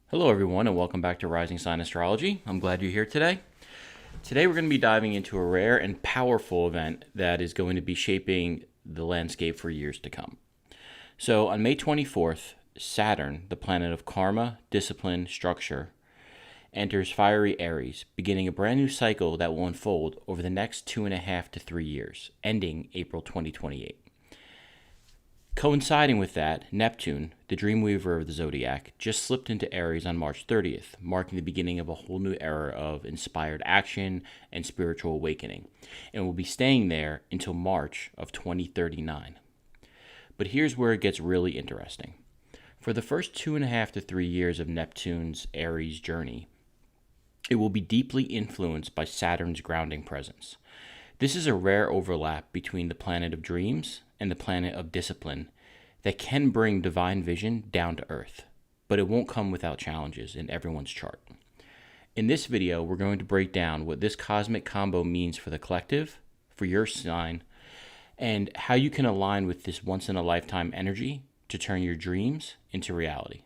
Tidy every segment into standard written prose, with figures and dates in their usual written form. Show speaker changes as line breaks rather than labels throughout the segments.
Hello everyone and welcome back to Rising Sign Astrology. I'm glad you're here today. Today we're going to be diving into a rare and powerful event that is going to be shaping the landscape for years to come. So on May 24th, Saturn, the planet of karma, discipline, structure, enters fiery Aries, beginning a brand new cycle that will unfold over the next 2.5 to 3 years, ending April 2028. Coinciding with that, Neptune, the dreamweaver of the zodiac, just slipped into Aries on March 30th, marking the beginning of a whole new era of inspired action and spiritual awakening, and will be staying there until March of 2039. But here's where it gets really interesting. For the first 2.5 to 3 years of Neptune's Aries journey, it will be deeply influenced by Saturn's grounding presence. This is a rare overlap between the planet of dreams and the planet of discipline that can bring divine vision down to earth, but it won't come without challenges in everyone's chart. In this video, we're going to break down what this cosmic combo means for the collective, for your sign, and how you can align with this once-in-a-lifetime energy to turn your dreams into reality.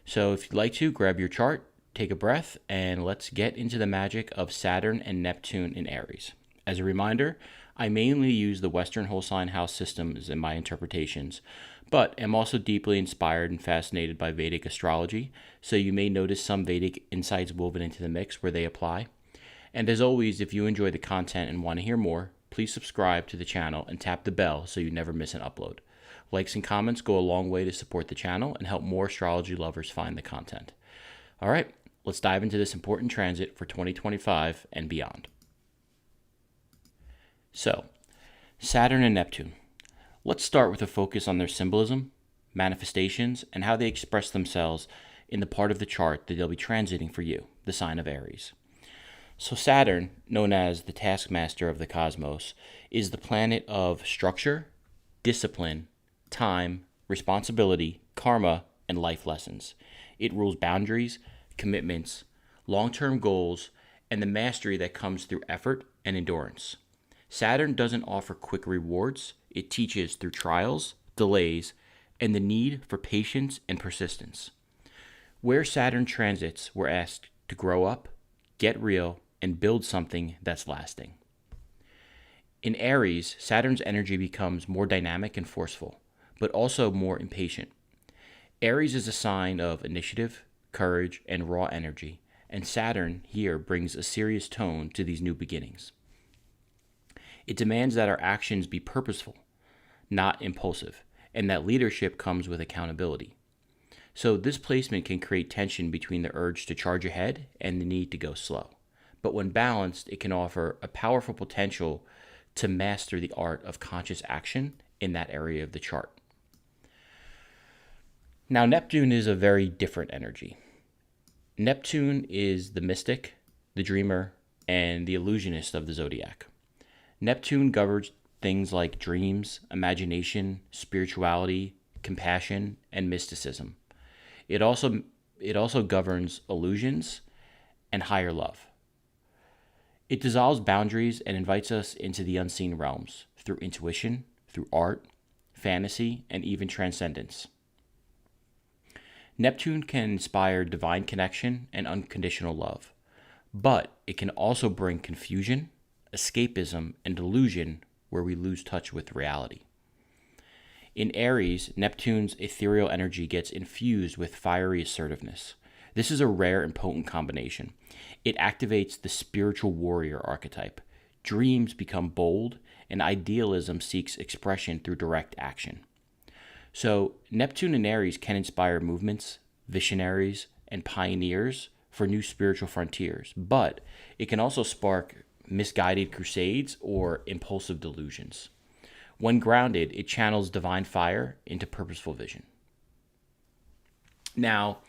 So if you'd like to, grab your chart, take a breath, and let's get into the magic of Saturn and Neptune in Aries. As a reminder, I mainly use the Western whole sign house systems in my interpretations, but am also deeply inspired and fascinated by Vedic astrology, so you may notice some Vedic insights woven into the mix where they apply. And as always, if you enjoy the content and want to hear more, please subscribe to the channel and tap the bell so you never miss an upload. Likes and comments go a long way to support the channel and help more astrology lovers find the content. All right, let's dive into this important transit for 2025 and beyond. So, Saturn and Neptune. Let's start with a focus on their symbolism, manifestations, and how they express themselves in the part of the chart that they'll be transiting for you, the sign of Aries. So Saturn, known as the taskmaster of the cosmos, is the planet of structure, discipline, time, responsibility, karma, and life lessons. It rules boundaries, commitments, long-term goals, and the mastery that comes through effort and endurance. Saturn doesn't offer quick rewards. It teaches through trials, delays, and the need for patience and persistence. Where Saturn transits, we're asked to grow up, get real, and build something that's lasting. In Aries, Saturn's energy becomes more dynamic and forceful, but also more impatient. Aries is a sign of initiative, courage, and raw energy, and Saturn here brings a serious tone to these new beginnings. It demands that our actions be purposeful, not impulsive, and that leadership comes with accountability. So this placement can create tension between the urge to charge ahead and the need to go slow. But when balanced, it can offer a powerful potential to master the art of conscious action in that area of the chart. Now, Neptune is a very different energy. Neptune is the mystic, the dreamer, and the illusionist of the zodiac. Neptune governs things like dreams, imagination, spirituality, compassion, and mysticism. It also governs illusions and higher love. It dissolves boundaries and invites us into the unseen realms through intuition, through art, fantasy, and even transcendence. Neptune can inspire divine connection and unconditional love, but it can also bring confusion, escapism, and delusion where we lose touch with reality. In Aries, Neptune's ethereal energy gets infused with fiery assertiveness. This is a rare and potent combination. It activates the spiritual warrior archetype. Dreams become bold, and idealism seeks expression through direct action. So, Neptune and Aries can inspire movements, visionaries, and pioneers for new spiritual frontiers, but it can also spark misguided crusades or impulsive delusions. When grounded, it channels divine fire into purposeful vision. Now,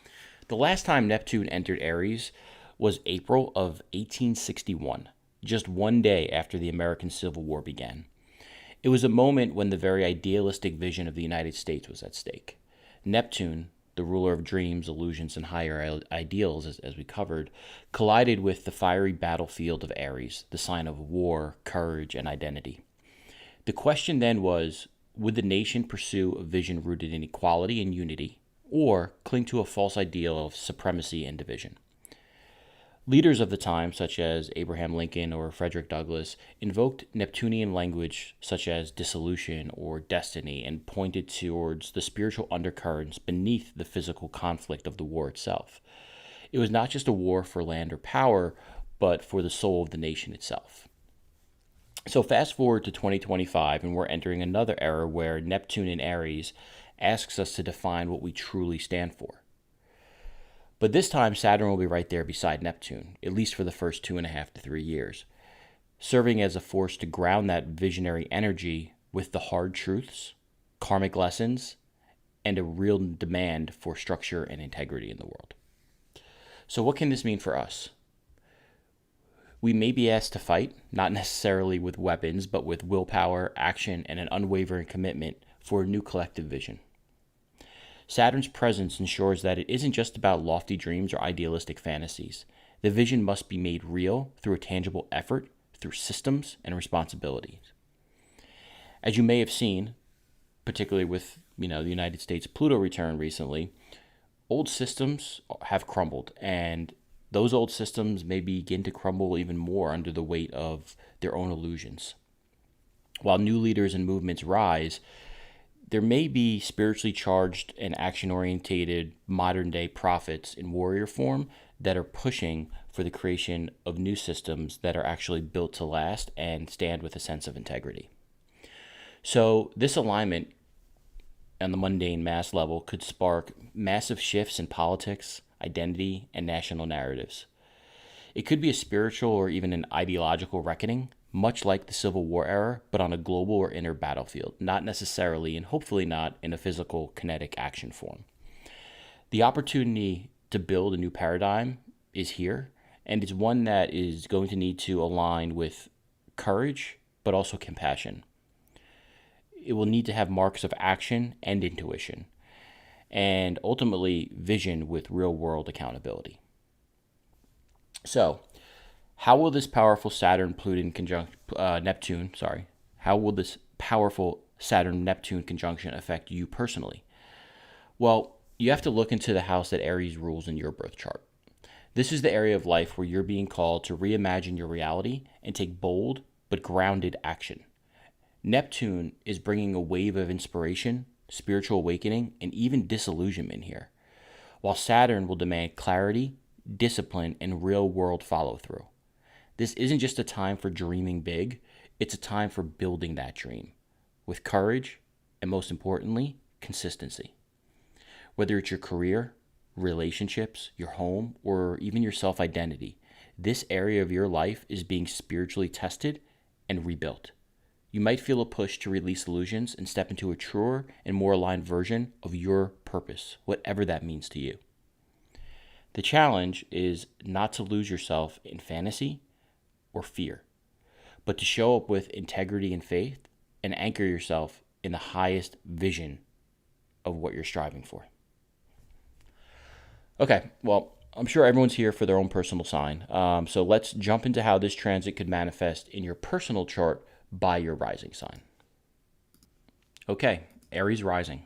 the last time Neptune entered Aries was April of 1861, just one day after the American Civil War began. It was a moment when the very idealistic vision of the United States was at stake. Neptune, the ruler of dreams, illusions, and higher ideals, as we covered, collided with the fiery battlefield of Aries, the sign of war, courage, and identity. The question then was, Would the nation pursue a vision rooted in equality and unity, or cling to a false ideal of supremacy and division? Leaders of the time, such as Abraham Lincoln or Frederick Douglass, invoked Neptunian language such as dissolution or destiny and pointed towards the spiritual undercurrents beneath the physical conflict of the war itself. It was not just a war for land or power, but for the soul of the nation itself. So fast forward to 2025, and we're entering another era where Neptune in Aries asks us to define what we truly stand for. But this time, Saturn will be right there beside Neptune, at least for the first 2.5 to 3 years, serving as a force to ground that visionary energy with the hard truths, karmic lessons, and a real demand for structure and integrity in the world. So what can this mean for us? We may be asked to fight, not necessarily with weapons, but with willpower, action, and an unwavering commitment for a new collective vision. Saturn's presence ensures that it isn't just about lofty dreams or idealistic fantasies. The vision must be made real through a tangible effort, through systems and responsibilities. As you may have seen, particularly with the United States Pluto return recently, old systems have crumbled, and those old systems may begin to crumble even more under the weight of their own illusions. While new leaders and movements rise, there may be spiritually charged and action-orientated modern-day prophets in warrior form that are pushing for the creation of new systems that are actually built to last and stand with a sense of integrity. So this alignment on the mundane mass level could spark massive shifts in politics, identity, and national narratives. It could be a spiritual or even an ideological reckoning, much like the Civil War era, but on a global or inner battlefield, not necessarily and hopefully not in a physical kinetic action form. The opportunity to build a new paradigm is here, and it's one that is going to need to align with courage, but also compassion. It will need to have marks of action and intuition, and ultimately vision with real-world accountability. So, how will this powerful How will this powerful Saturn-Neptune conjunction affect you personally? Well, you have to look into the house that Aries rules in your birth chart. This is the area of life where you're being called to reimagine your reality and take bold but grounded action. Neptune is bringing a wave of inspiration, spiritual awakening, and even disillusionment here, while Saturn will demand clarity, discipline, and real-world follow-through. This isn't just a time for dreaming big, it's a time for building that dream with courage and, most importantly, consistency. Whether it's your career, relationships, your home, or even your self-identity, this area of your life is being spiritually tested and rebuilt. You might feel a push to release illusions and step into a truer and more aligned version of your purpose, whatever that means to you. The challenge is not to lose yourself in fantasy or fear, but to show up with integrity and faith and anchor yourself in the highest vision of what you're striving for. Okay, well, I'm sure everyone's here for their own personal sign. So let's jump into how this transit could manifest in your personal chart by your rising sign. Okay, Aries rising.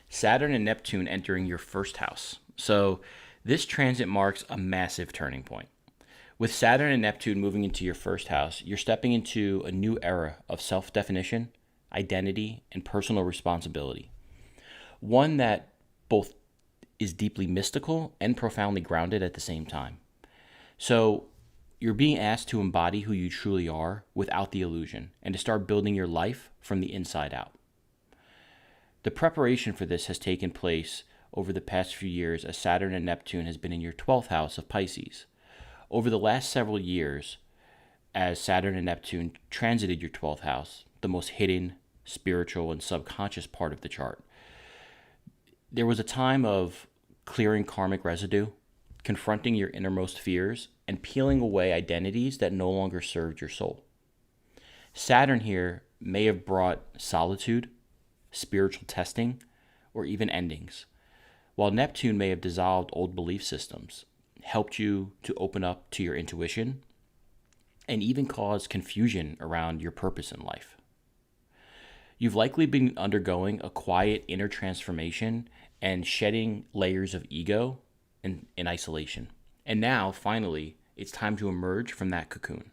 Saturn and Neptune entering your first house. So this transit marks a massive turning point. With Saturn and Neptune moving into your first house, you're stepping into a new era of self-definition, identity, and personal responsibility. One that both is deeply mystical and profoundly grounded at the same time. So you're being asked to embody who you truly are without the illusion and to start building your life from the inside out. The preparation for this has taken place over the past few years as Saturn and Neptune has been in your 12th house of Pisces. Over the last several years, as Saturn and Neptune transited your 12th house, the most hidden, spiritual, and subconscious part of the chart, there was a time of clearing karmic residue, confronting your innermost fears, and peeling away identities that no longer served your soul. Saturn here may have brought solitude, spiritual testing, or even endings, while Neptune may have dissolved old belief systems, helped you to open up to your intuition, and even caused confusion around your purpose in life. You've likely been undergoing a quiet inner transformation and shedding layers of ego and isolation. And now, finally, it's time to emerge from that cocoon.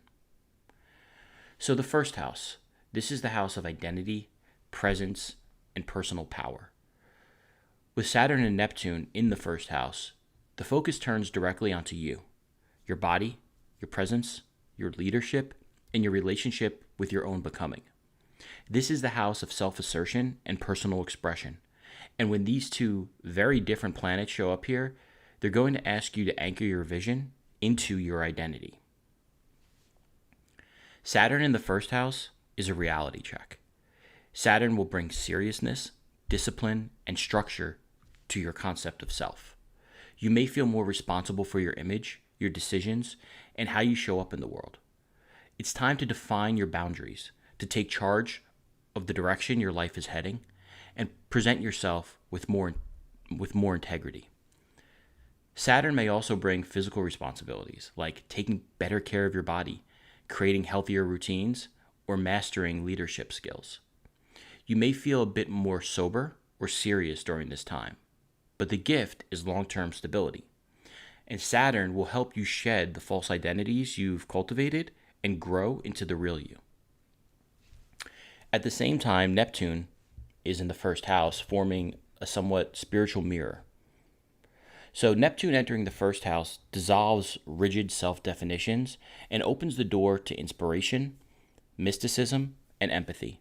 So, the first house. This is the house of identity, presence, and personal power. With Saturn and Neptune in the first house, the focus turns directly onto you, your body, your presence, your leadership, and your relationship with your own becoming. This is the house of self-assertion and personal expression. And when these two very different planets show up here, they're going to ask you to anchor your vision into your identity. Saturn in the first house is a reality check. Saturn will bring seriousness, discipline, and structure to your concept of self. You may feel more responsible for your image, your decisions, and how you show up in the world. It's time to define your boundaries, to take charge of the direction your life is heading, and present yourself with more integrity. Saturn may also bring physical responsibilities, like taking better care of your body, creating healthier routines, or mastering leadership skills. You may feel a bit more sober or serious during this time, but the gift is long-term stability. And Saturn will help you shed the false identities you've cultivated and grow into the real you. At the same time, Neptune is in the first house, forming a somewhat spiritual mirror. So Neptune entering the first house dissolves rigid self-definitions and opens the door to inspiration, mysticism, and empathy.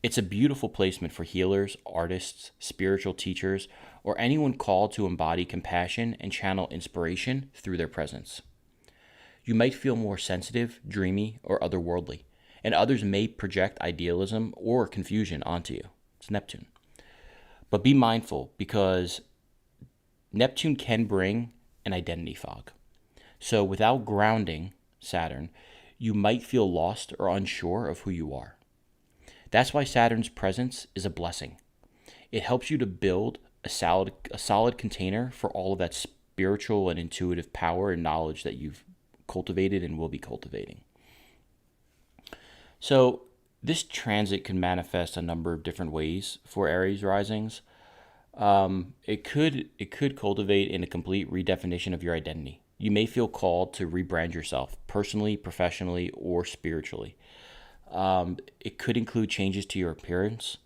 It's a beautiful placement for healers, artists, spiritual teachers, or anyone called to embody compassion and channel inspiration through their presence. You might feel more sensitive, dreamy, or otherworldly, and others may project idealism or confusion onto you. It's Neptune. But be mindful, because Neptune can bring an identity fog. So without grounding Saturn, you might feel lost or unsure of who you are. That's why Saturn's presence is a blessing. It helps you to build a solid container for all of that spiritual and intuitive power and knowledge that you've cultivated and will be cultivating. So this transit can manifest a number of different ways for Aries risings. It could cultivate in a complete redefinition of your identity. You may feel called to rebrand yourself personally, professionally, or spiritually. It could include changes to your appearance,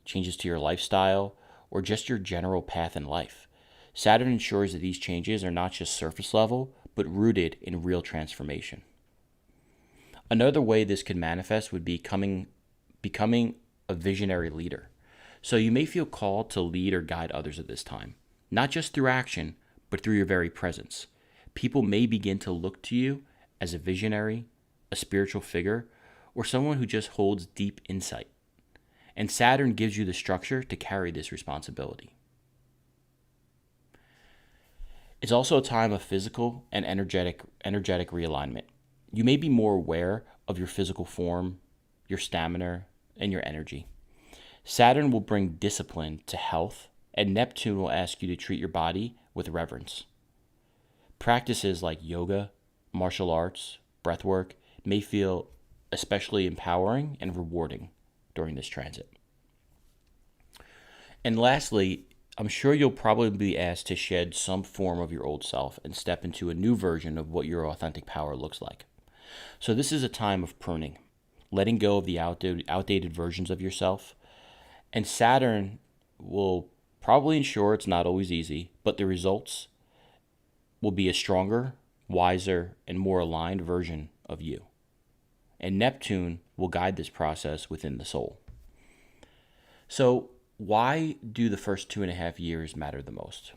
changes to your lifestyle, or just your general path in life. Saturn ensures that these changes are not just surface level, but rooted in real transformation. Another way this could manifest would be becoming a visionary leader. So you may feel called to lead or guide others at this time, not just through action, but through your very presence. People may begin to look to you as a visionary, a spiritual figure, or someone who just holds deep insight. And Saturn gives you the structure to carry this responsibility. It's also a time of physical and energetic realignment. You may be more aware of your physical form, your stamina, and your energy. Saturn will bring discipline to health, and Neptune will ask you to treat your body with reverence. Practices like yoga, martial arts, breathwork may feel especially empowering and rewarding during this transit. And lastly, I'm sure you'll probably be asked to shed some form of your old self and step into a new version of what your authentic power looks like. So this is a time of pruning, letting go of the outdated versions of yourself. And Saturn will probably ensure it's not always easy, but the results will be a stronger, wiser, and more aligned version of you. And Neptune will guide this process within the soul. So why do the first 2.5 years matter the most?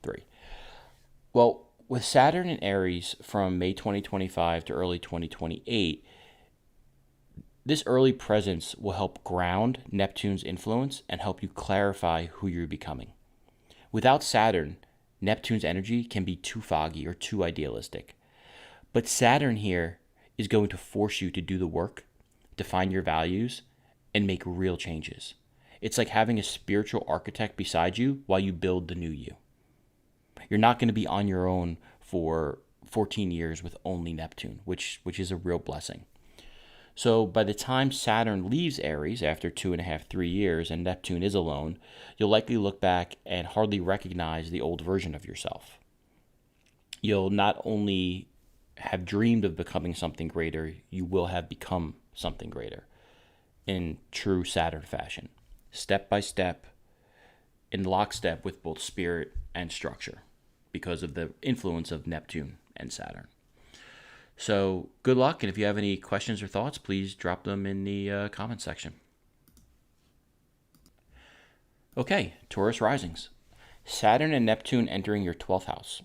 3. Well, with Saturn in Aries from May 2025 to early 2028, this early presence will help ground Neptune's influence and help you clarify who you're becoming. Without Saturn, Neptune's energy can be too foggy or too idealistic. But Saturn here is going to force you to do the work, define your values, and make real changes. It's like having a spiritual architect beside you while you build the new you. You're not going to be on your own for 14 years with only Neptune, which is a real blessing. So by the time Saturn leaves Aries after 2.5, 3 years, and Neptune is alone, you'll likely look back and hardly recognize the old version of yourself. You'll not only have dreamed of becoming something greater, you will have become something greater in true Saturn fashion, step by step, in lockstep with both spirit and structure because of the influence of Neptune and Saturn. So good luck, and if you have any questions or thoughts, please drop them in the comment section. Okay, Taurus risings. Saturn and Neptune entering your 12th house.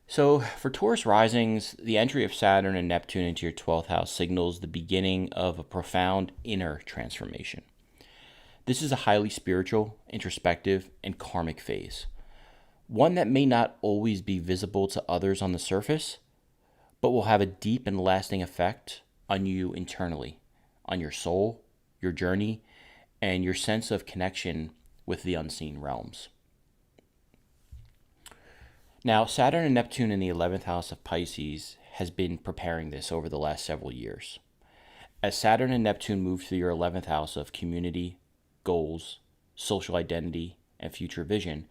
So for Taurus risings, the entry of Saturn and Neptune into your 12th house signals the beginning of a profound inner transformation. This is a highly spiritual, introspective, and karmic phase. One that may not always be visible to others on the surface, but will have a deep and lasting effect on you internally, on your soul, your journey, and your sense of connection with the unseen realms. Now, Saturn and Neptune in the 11th house of Pisces has been preparing this over the last several years. As Saturn and Neptune move through your 11th house of community, goals, social identity, and future vision,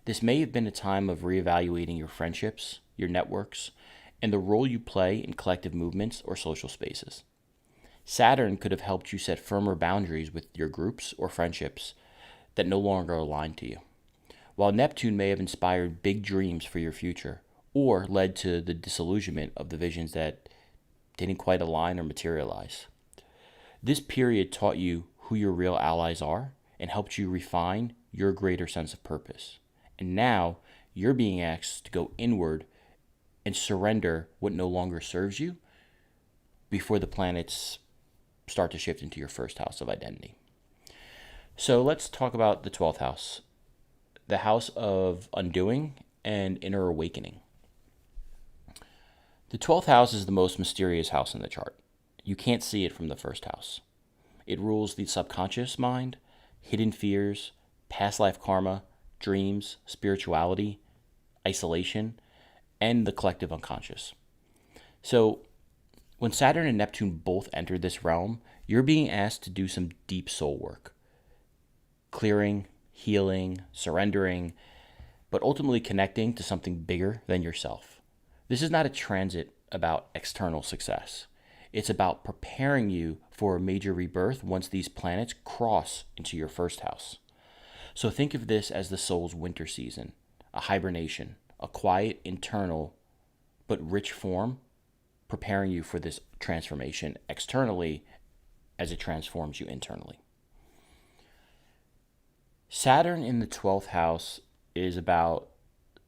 this may have been a time of reevaluating your friendships, your networks, and the role you play in collective movements or social spaces. Saturn could have helped you set firmer boundaries with your groups or friendships that no longer align to you, while Neptune may have inspired big dreams for your future or led to the disillusionment of the visions that didn't quite align or materialize. This period taught you who your real allies are and helped you refine your greater sense of purpose. And now you're being asked to go inward and surrender what no longer serves you before the planets start to shift into your first house of identity. So let's talk about the 12th house, the house of undoing and inner awakening. The 12th house is the most mysterious house in the chart. You can't see it from the first house. It rules the subconscious mind, hidden fears, past life karma, dreams, spirituality, isolation, and the collective unconscious. So when Saturn and Neptune both enter this realm, you're being asked to do some deep soul work. Clearing, healing, surrendering, but ultimately connecting to something bigger than yourself. This is not a transit about external success. It's about preparing you for a major rebirth once these planets cross into your first house. So think of this as the soul's winter season, a hibernation, a quiet, internal, but rich form, preparing you for this transformation externally as it transforms you internally. Saturn in the 12th house is about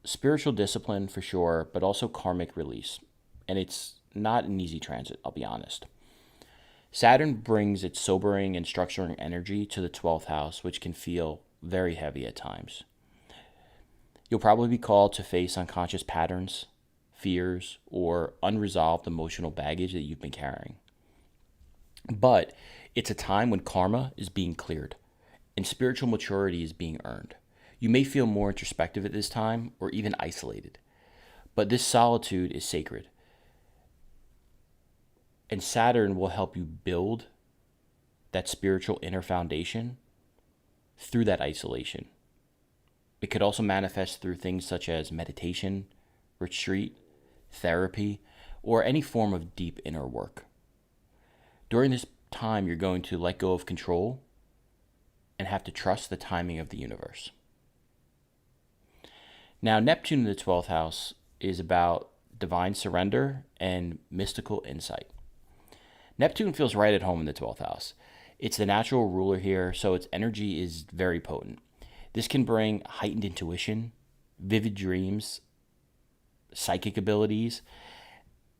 spiritual discipline for sure, but also karmic release. And it's not an easy transit, I'll be honest. Saturn brings its sobering and structuring energy to the 12th house, which can feel very heavy at times. You'll probably be called to face unconscious patterns, fears, or unresolved emotional baggage that you've been carrying. But it's a time when karma is being cleared and spiritual maturity is being earned. You may feel more introspective at this time or even isolated, but this solitude is sacred. And Saturn will help you build that spiritual inner foundation through that isolation. It could also manifest through things such as meditation, retreat, therapy, or any form of deep inner work. During this time, you're going to let go of control and have to trust the timing of the universe. Now, Neptune in the 12th house is about divine surrender and mystical insight. Neptune feels right at home in the 12th house. It's the natural ruler here, so its energy is very potent. This can bring heightened intuition, vivid dreams, psychic abilities,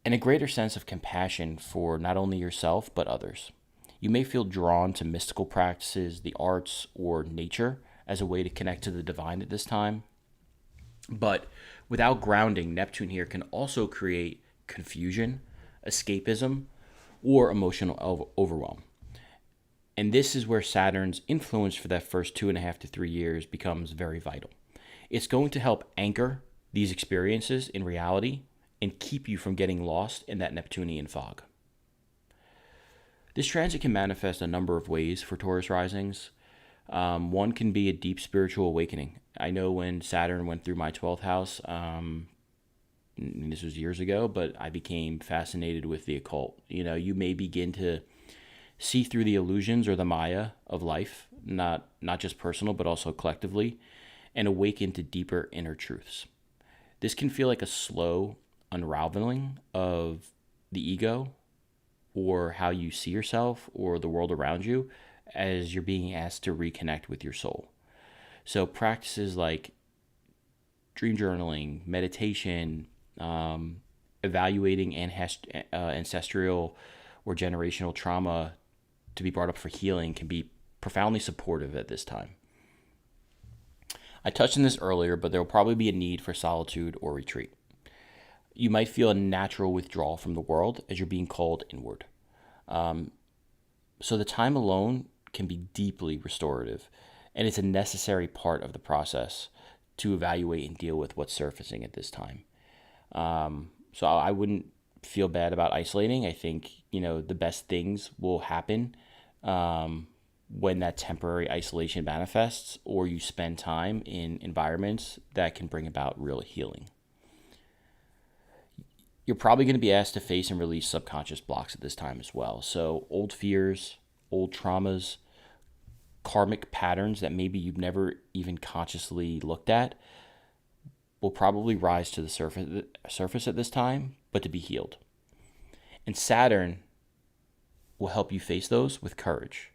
and a greater sense of compassion for not only yourself, but others. You may feel drawn to mystical practices, the arts, or nature as a way to connect to the divine at this time. But without grounding, Neptune here can also create confusion, escapism, or emotional overwhelm. And this is where Saturn's influence for that first 2.5 to 3 years becomes very vital. It's going to help anchor these experiences in reality and keep you from getting lost in that Neptunian fog. This transit can manifest a number of ways for Taurus risings. One can be a deep spiritual awakening. I know when Saturn went through my 12th house, this was years ago, but I became fascinated with the occult. You may begin to see through the illusions or the Maya of life, not just personal, but also collectively, and awaken to deeper inner truths. This can feel like a slow unraveling of the ego or how you see yourself or the world around you as you're being asked to reconnect with your soul. So practices like dream journaling, meditation, evaluating ancestral or generational trauma to be brought up for healing can be profoundly supportive at this time. I touched on this earlier, but there will probably be a need for solitude or retreat. You might feel a natural withdrawal from the world as you're being called inward. So the time alone can be deeply restorative, and it's a necessary part of the process to evaluate and deal with what's surfacing at this time. So I wouldn't feel bad about isolating. I think, the best things will happen when that temporary isolation manifests, or you spend time in environments that can bring about real healing. You're probably going to be asked to face and release subconscious blocks at this time as well. So old fears, old traumas, karmic patterns that maybe you've never even consciously looked at will probably rise to the surface at this time, but to be healed. And Saturn will help you face those with courage.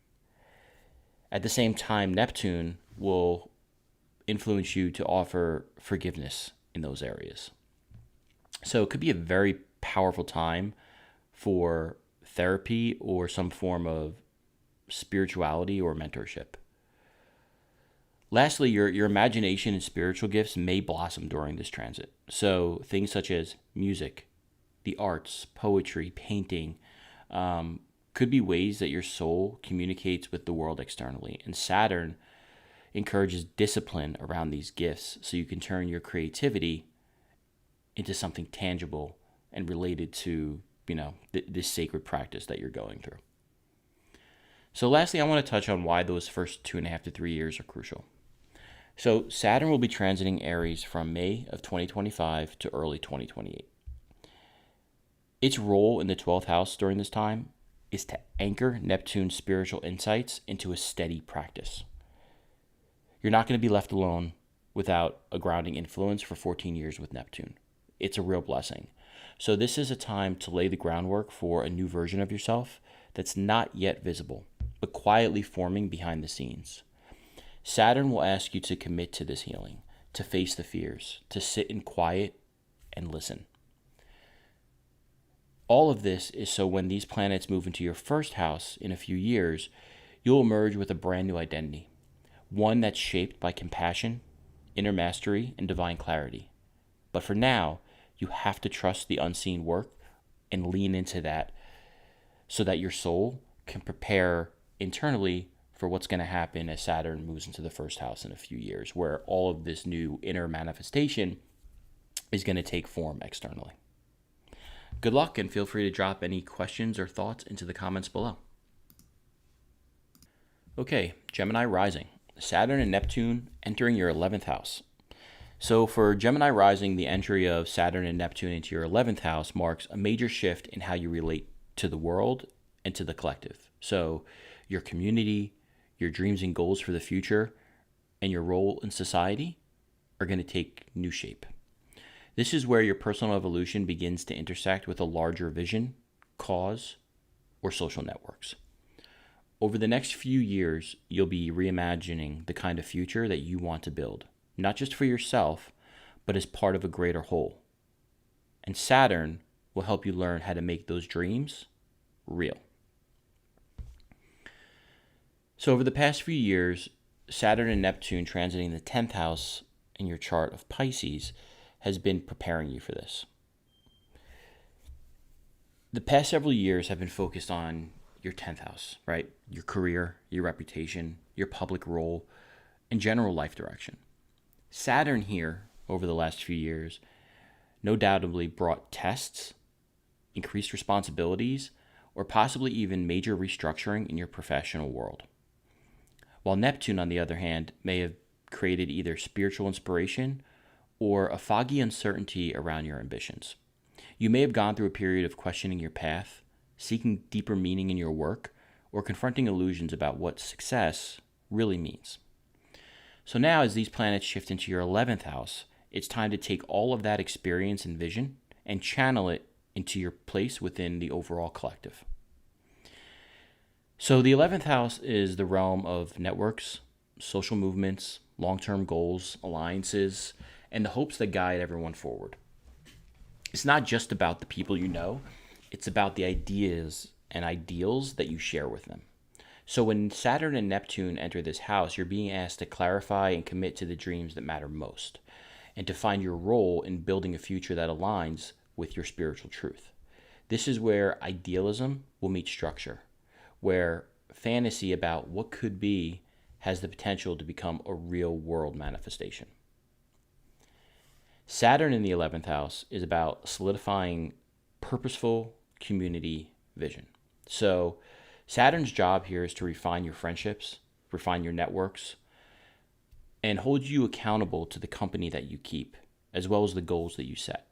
At the same time, Neptune will influence you to offer forgiveness in those areas. So it could be a very powerful time for therapy or some form of spirituality or mentorship. Lastly, your imagination and spiritual gifts may blossom during this transit. So things such as music, the arts, poetry, painting, could be ways that your soul communicates with the world externally. And Saturn encourages discipline around these gifts so you can turn your creativity into something tangible and related to, this sacred practice that you're going through. So lastly, I want to touch on why those first 2.5 to 3 years are crucial. So Saturn will be transiting Aries from May of 2025 to early 2028. Its role in the 12th house during this time is to anchor Neptune's spiritual insights into a steady practice. You're not going to be left alone without a grounding influence for 14 years with Neptune. It's a real blessing. So this is a time to lay the groundwork for a new version of yourself that's not yet visible, but quietly forming behind the scenes. Saturn will ask you to commit to this healing, to face the fears, to sit in quiet and listen. All of this is so when these planets move into your first house in a few years, you'll emerge with a brand new identity, one that's shaped by compassion, inner mastery, and divine clarity. But for now, you have to trust the unseen work and lean into that so that your soul can prepare internally for what's going to happen as Saturn moves into the first house in a few years, where all of this new inner manifestation is going to take form externally. Good luck, and feel free to drop any questions or thoughts into the comments below. Okay, Gemini rising. Saturn and Neptune entering your 11th house. So for Gemini rising, the entry of Saturn and Neptune into your 11th house marks a major shift in how you relate to the world and to the collective. So your community, your dreams and goals for the future, and your role in society are going to take new shape. This is where your personal evolution begins to intersect with a larger vision, cause, or social networks. Over the next few years, you'll be reimagining the kind of future that you want to build, not just for yourself, but as part of a greater whole. And Saturn will help you learn how to make those dreams real. So over the past few years, Saturn and Neptune transiting the 10th house in your chart of Pisces has been preparing you for this. The past several years have been focused on your 10th house, right? Your career, your reputation, your public role, and general life direction. Saturn here, over the last few years, no doubtably brought tests, increased responsibilities, or possibly even major restructuring in your professional world. While Neptune, on the other hand, may have created either spiritual inspiration or a foggy uncertainty around your ambitions. You may have gone through a period of questioning your path, seeking deeper meaning in your work, or confronting illusions about what success really means. So now, as these planets shift into your 11th house, it's time to take all of that experience and vision and channel it into your place within the overall collective. So the 11th house is the realm of networks, social movements, long-term goals, alliances, and the hopes that guide everyone forward. It's not just about the people you know, it's about the ideas and ideals that you share with them. So when Saturn and Neptune enter this house, you're being asked to clarify and commit to the dreams that matter most, and to find your role in building a future that aligns with your spiritual truth. This is where idealism will meet structure, where fantasy about what could be has the potential to become a real world manifestation. Saturn in the 11th house is about solidifying purposeful community vision. So Saturn's job here is to refine your friendships, refine your networks, and hold you accountable to the company that you keep, as well as the goals that you set.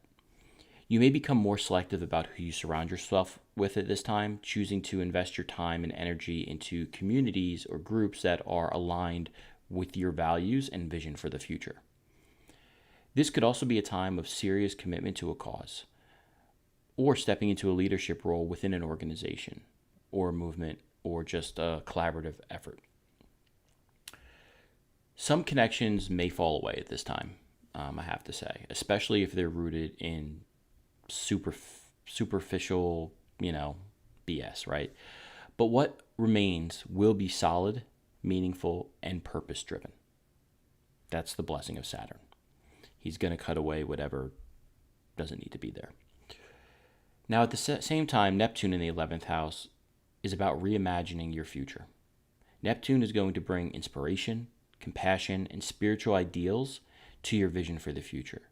You may become more selective about who you surround yourself with at this time, choosing to invest your time and energy into communities or groups that are aligned with your values and vision for the future. This could also be a time of serious commitment to a cause, or stepping into a leadership role within an organization, or a movement, or just a collaborative effort. Some connections may fall away at this time, I have to say, especially if they're rooted in superficial, BS, right? But what remains will be solid, meaningful, and purpose-driven. That's the blessing of Saturn. He's going to cut away whatever doesn't need to be there. Now, at the same time, Neptune in the 11th house is about reimagining your future. Neptune is going to bring inspiration, compassion, and spiritual ideals to your vision for the future.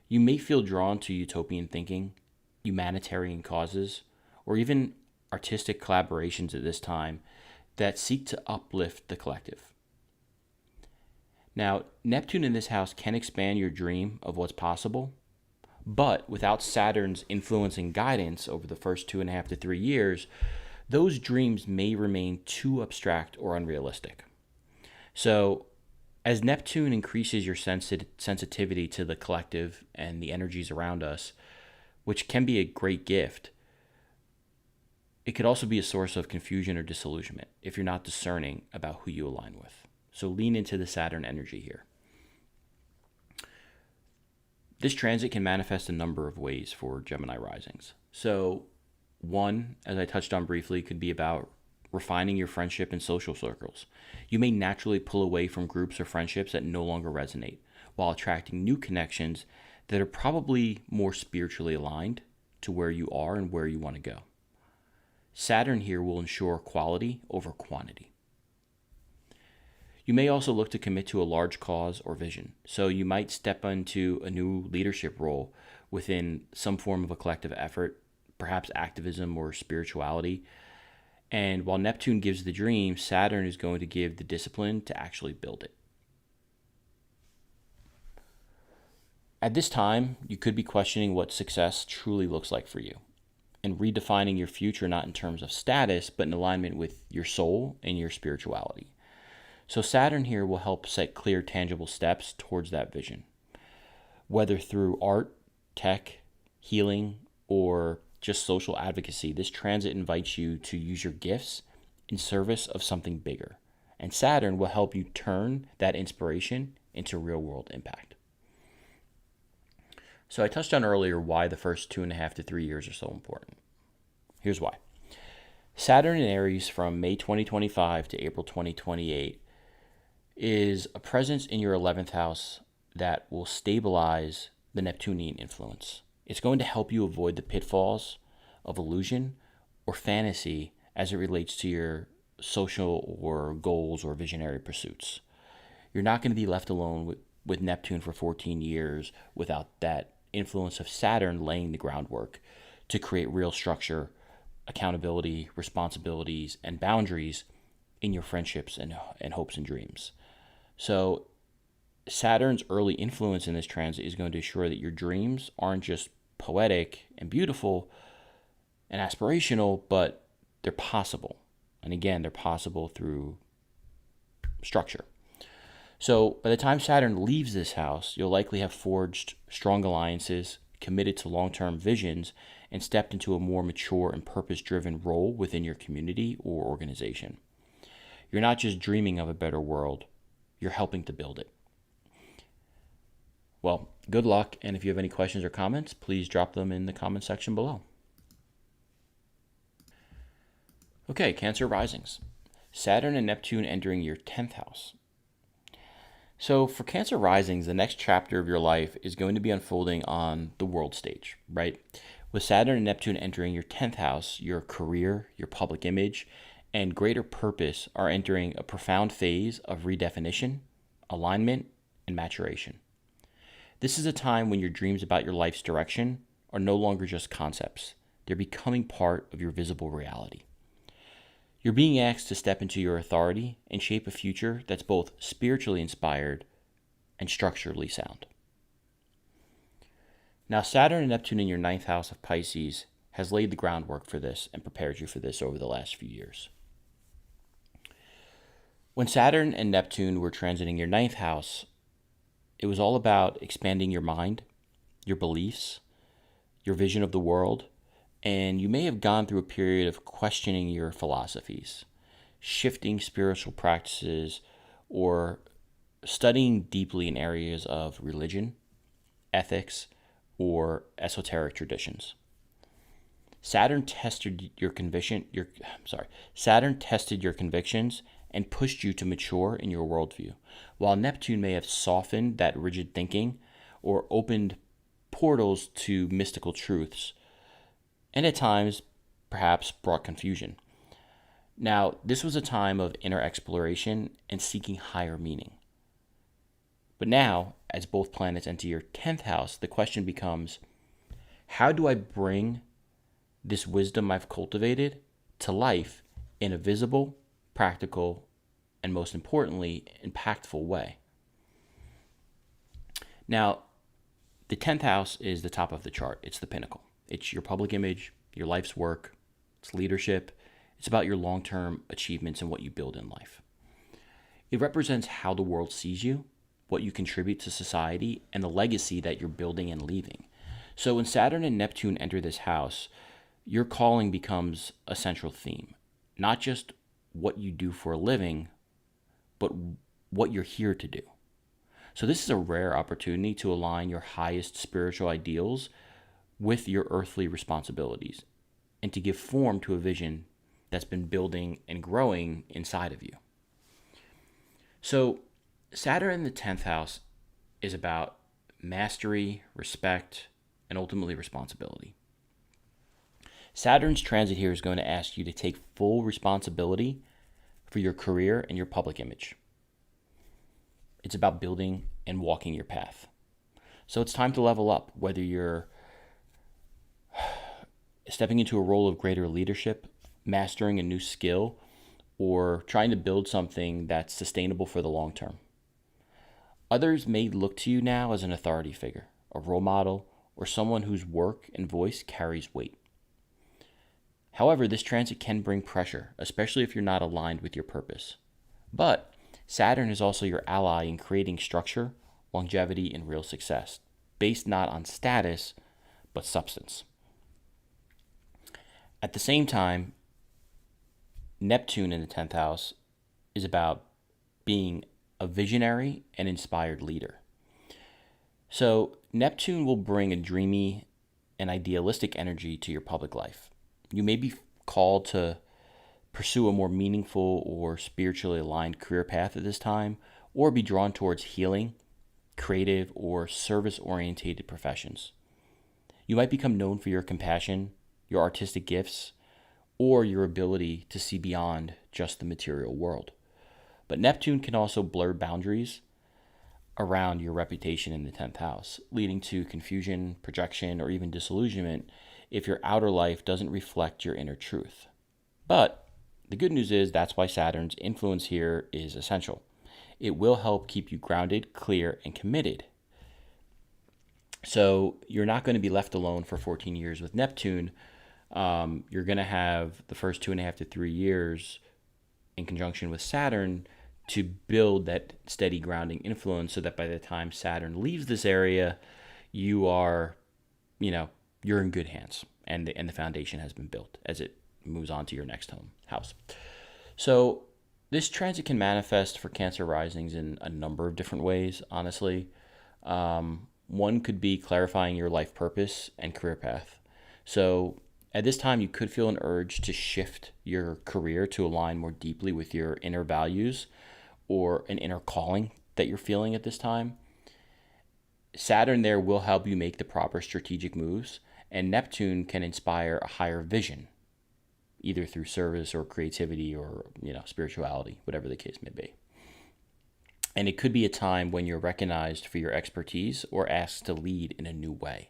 You may feel drawn to utopian thinking, humanitarian causes, or even artistic collaborations at this time that seek to uplift the collective. Now, Neptune in this house can expand your dream of what's possible, but without Saturn's influence and guidance over the first 2.5 to 3 years, those dreams may remain too abstract or unrealistic. So, as Neptune increases your sensitivity to the collective and the energies around us, which can be a great gift, it could also be a source of confusion or disillusionment if you're not discerning about who you align with. So lean into the Saturn energy here. This transit can manifest a number of ways for Gemini risings. So one, as I touched on briefly, could be about refining your friendship and social circles. You may naturally pull away from groups or friendships that no longer resonate, while attracting new connections that are probably more spiritually aligned to where you are and where you want to go. Saturn here will ensure quality over quantity. You may also look to commit to a large cause or vision. So you might step into a new leadership role within some form of a collective effort, perhaps activism or spirituality. And while Neptune gives the dream, Saturn is going to give the discipline to actually build it. At this time, you could be questioning what success truly looks like for you and redefining your future not in terms of status, but in alignment with your soul and your spirituality. So Saturn here will help set clear, tangible steps towards that vision, whether through art, tech, healing, or just social advocacy. This transit invites you to use your gifts in service of something bigger, and Saturn will help you turn that inspiration into real-world impact. So I touched on earlier why the first 2.5 to 3 years are so important. Here's why. Saturn in Aries from May 2025 to April 2028 is a presence in your 11th house that will stabilize the Neptunian influence. It's going to help you avoid the pitfalls of illusion or fantasy as it relates to your social or goals or visionary pursuits. You're not going to be left alone with Neptune for 14 years without that influence of Saturn laying the groundwork to create real structure accountability, responsibilities, and boundaries in your friendships and hopes and dreams. So Saturn's early influence in this transit is going to ensure that your dreams aren't just poetic and beautiful and aspirational, but they're possible. And again, they're possible through structure. So by the time Saturn leaves this house, you'll likely have forged strong alliances, committed to long-term visions, and stepped into a more mature and purpose-driven role within your community or organization. You're not just dreaming of a better world, you're helping to build it. Well, good luck, and if you have any questions or comments, please drop them in the comment section below. Okay, Cancer risings. Saturn and Neptune entering your 10th house. So for Cancer risings, the next chapter of your life is going to be unfolding on the world stage, right? With Saturn and Neptune entering your 10th house, your career, your public image, and greater purpose are entering a profound phase of redefinition, alignment, and maturation. This is a time when your dreams about your life's direction are no longer just concepts. They're becoming part of your visible reality. You're being asked to step into your authority and shape a future that's both spiritually inspired and structurally sound. Now, Saturn and Neptune in your 9th house of Pisces has laid the groundwork for this and prepared you for this over the last few years. When Saturn and Neptune were transiting your 9th house, it was all about expanding your mind, your beliefs, your vision of the world, and you may have gone through a period of questioning your philosophies, shifting spiritual practices, or studying deeply in areas of religion, ethics, or esoteric traditions. Saturn tested your convictions and pushed you to mature in your worldview, while Neptune may have softened that rigid thinking or opened portals to mystical truths, and at times perhaps brought confusion. Now, this was a time of inner exploration and seeking higher meaning. But now, as both planets enter your 10th house, the question becomes, how do I bring this wisdom I've cultivated to life in a visible, practical, and most importantly, impactful way? Now, the 10th house is the top of the chart. It's the pinnacle. It's your public image, your life's work, it's leadership. It's about your long-term achievements and what you build in life. It represents how the world sees you, what you contribute to society, and the legacy that you're building and leaving. So when Saturn and Neptune enter this house, your calling becomes a central theme. Not just what you do for a living, but what you're here to do. So this is a rare opportunity to align your highest spiritual ideals with your earthly responsibilities and to give form to a vision that's been building and growing inside of you. So Saturn in the 10th house is about mastery, respect, and ultimately responsibility. Saturn's transit here is going to ask you to take full responsibility for your career and your public image. It's about building and walking your path. So it's time to level up, whether you're stepping into a role of greater leadership, mastering a new skill, or trying to build something that's sustainable for the long term. Others may look to you now as an authority figure, a role model, or someone whose work and voice carries weight. However, this transit can bring pressure, especially if you're not aligned with your purpose. But Saturn is also your ally in creating structure, longevity, and real success, based not on status, but substance. At the same time, Neptune in the 10th house is about being a visionary and inspired leader. So Neptune will bring a dreamy and idealistic energy to your public life. You may be called to pursue a more meaningful or spiritually aligned career path at this time, or be drawn towards healing, creative, or service-oriented professions. You might become known for your compassion, your artistic gifts, or your ability to see beyond just the material world. But Neptune can also blur boundaries around your reputation in the 10th house, leading to confusion, projection, or even disillusionment if your outer life doesn't reflect your inner truth. But the good news is that's why Saturn's influence here is essential. It will help keep you grounded, clear, and committed. So you're not going to be left alone for 14 years with Neptune. You're going to have the first 2.5 to 3 years in conjunction with Saturn to build that steady grounding influence, so that by the time Saturn leaves this area, you are, you're in good hands, and the foundation has been built as it moves on to your next house. So this transit can manifest for Cancer risings in a number of different ways, honestly. One could be clarifying your life purpose and career path. So at this time, you could feel an urge to shift your career to align more deeply with your inner values or an inner calling that you're feeling at this time. Saturn there will help you make the proper strategic moves, and Neptune can inspire a higher vision, either through service or creativity or, spirituality, whatever the case may be. And it could be a time when you're recognized for your expertise or asked to lead in a new way.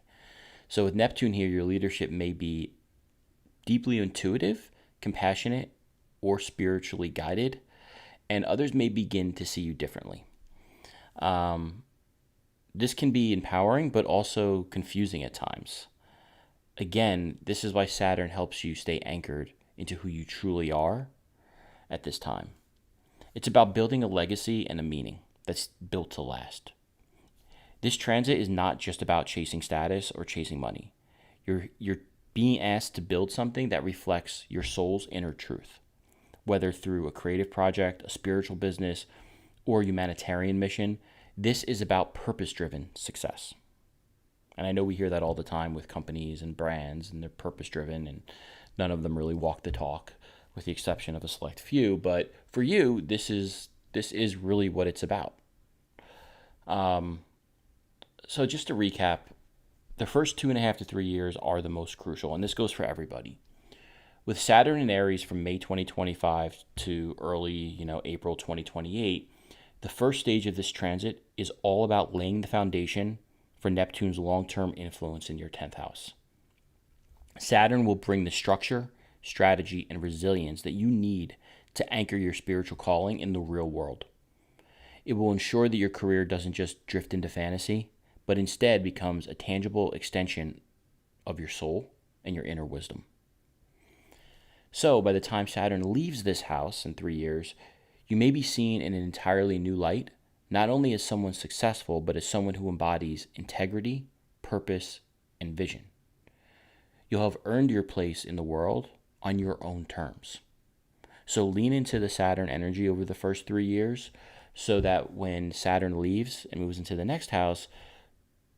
So with Neptune here, your leadership may be deeply intuitive, compassionate, or spiritually guided, and others may begin to see you differently. This can be empowering, but also confusing at times. Again, this is why Saturn helps you stay anchored into who you truly are at this time. It's about building a legacy and a meaning that's built to last. This transit is not just about chasing status or chasing money. You're being asked to build something that reflects your soul's inner truth, whether through a creative project, a spiritual business, or a humanitarian mission. This is about purpose-driven success. And I know we hear that all the time with companies and brands, and they're purpose-driven, and none of them really walk the talk, with the exception of a select few. But for you, this is really what it's about. So just to recap, the first 2.5 to 3 years are the most crucial, and this goes for everybody. With Saturn in Aries from May 2025 to early, April 2028, the first stage of this transit is all about laying the foundation for Neptune's long-term influence in your 10th house. Saturn will bring the structure, strategy, and resilience that you need to anchor your spiritual calling in the real world. It will ensure that your career doesn't just drift into fantasy, but instead becomes a tangible extension of your soul and your inner wisdom. So by the time Saturn leaves this house in 3 years, you may be seen in an entirely new light, not only as someone successful, but as someone who embodies integrity, purpose, and vision. You'll have earned your place in the world on your own terms. So lean into the Saturn energy over the first 3 years, so that when Saturn leaves and moves into the next house,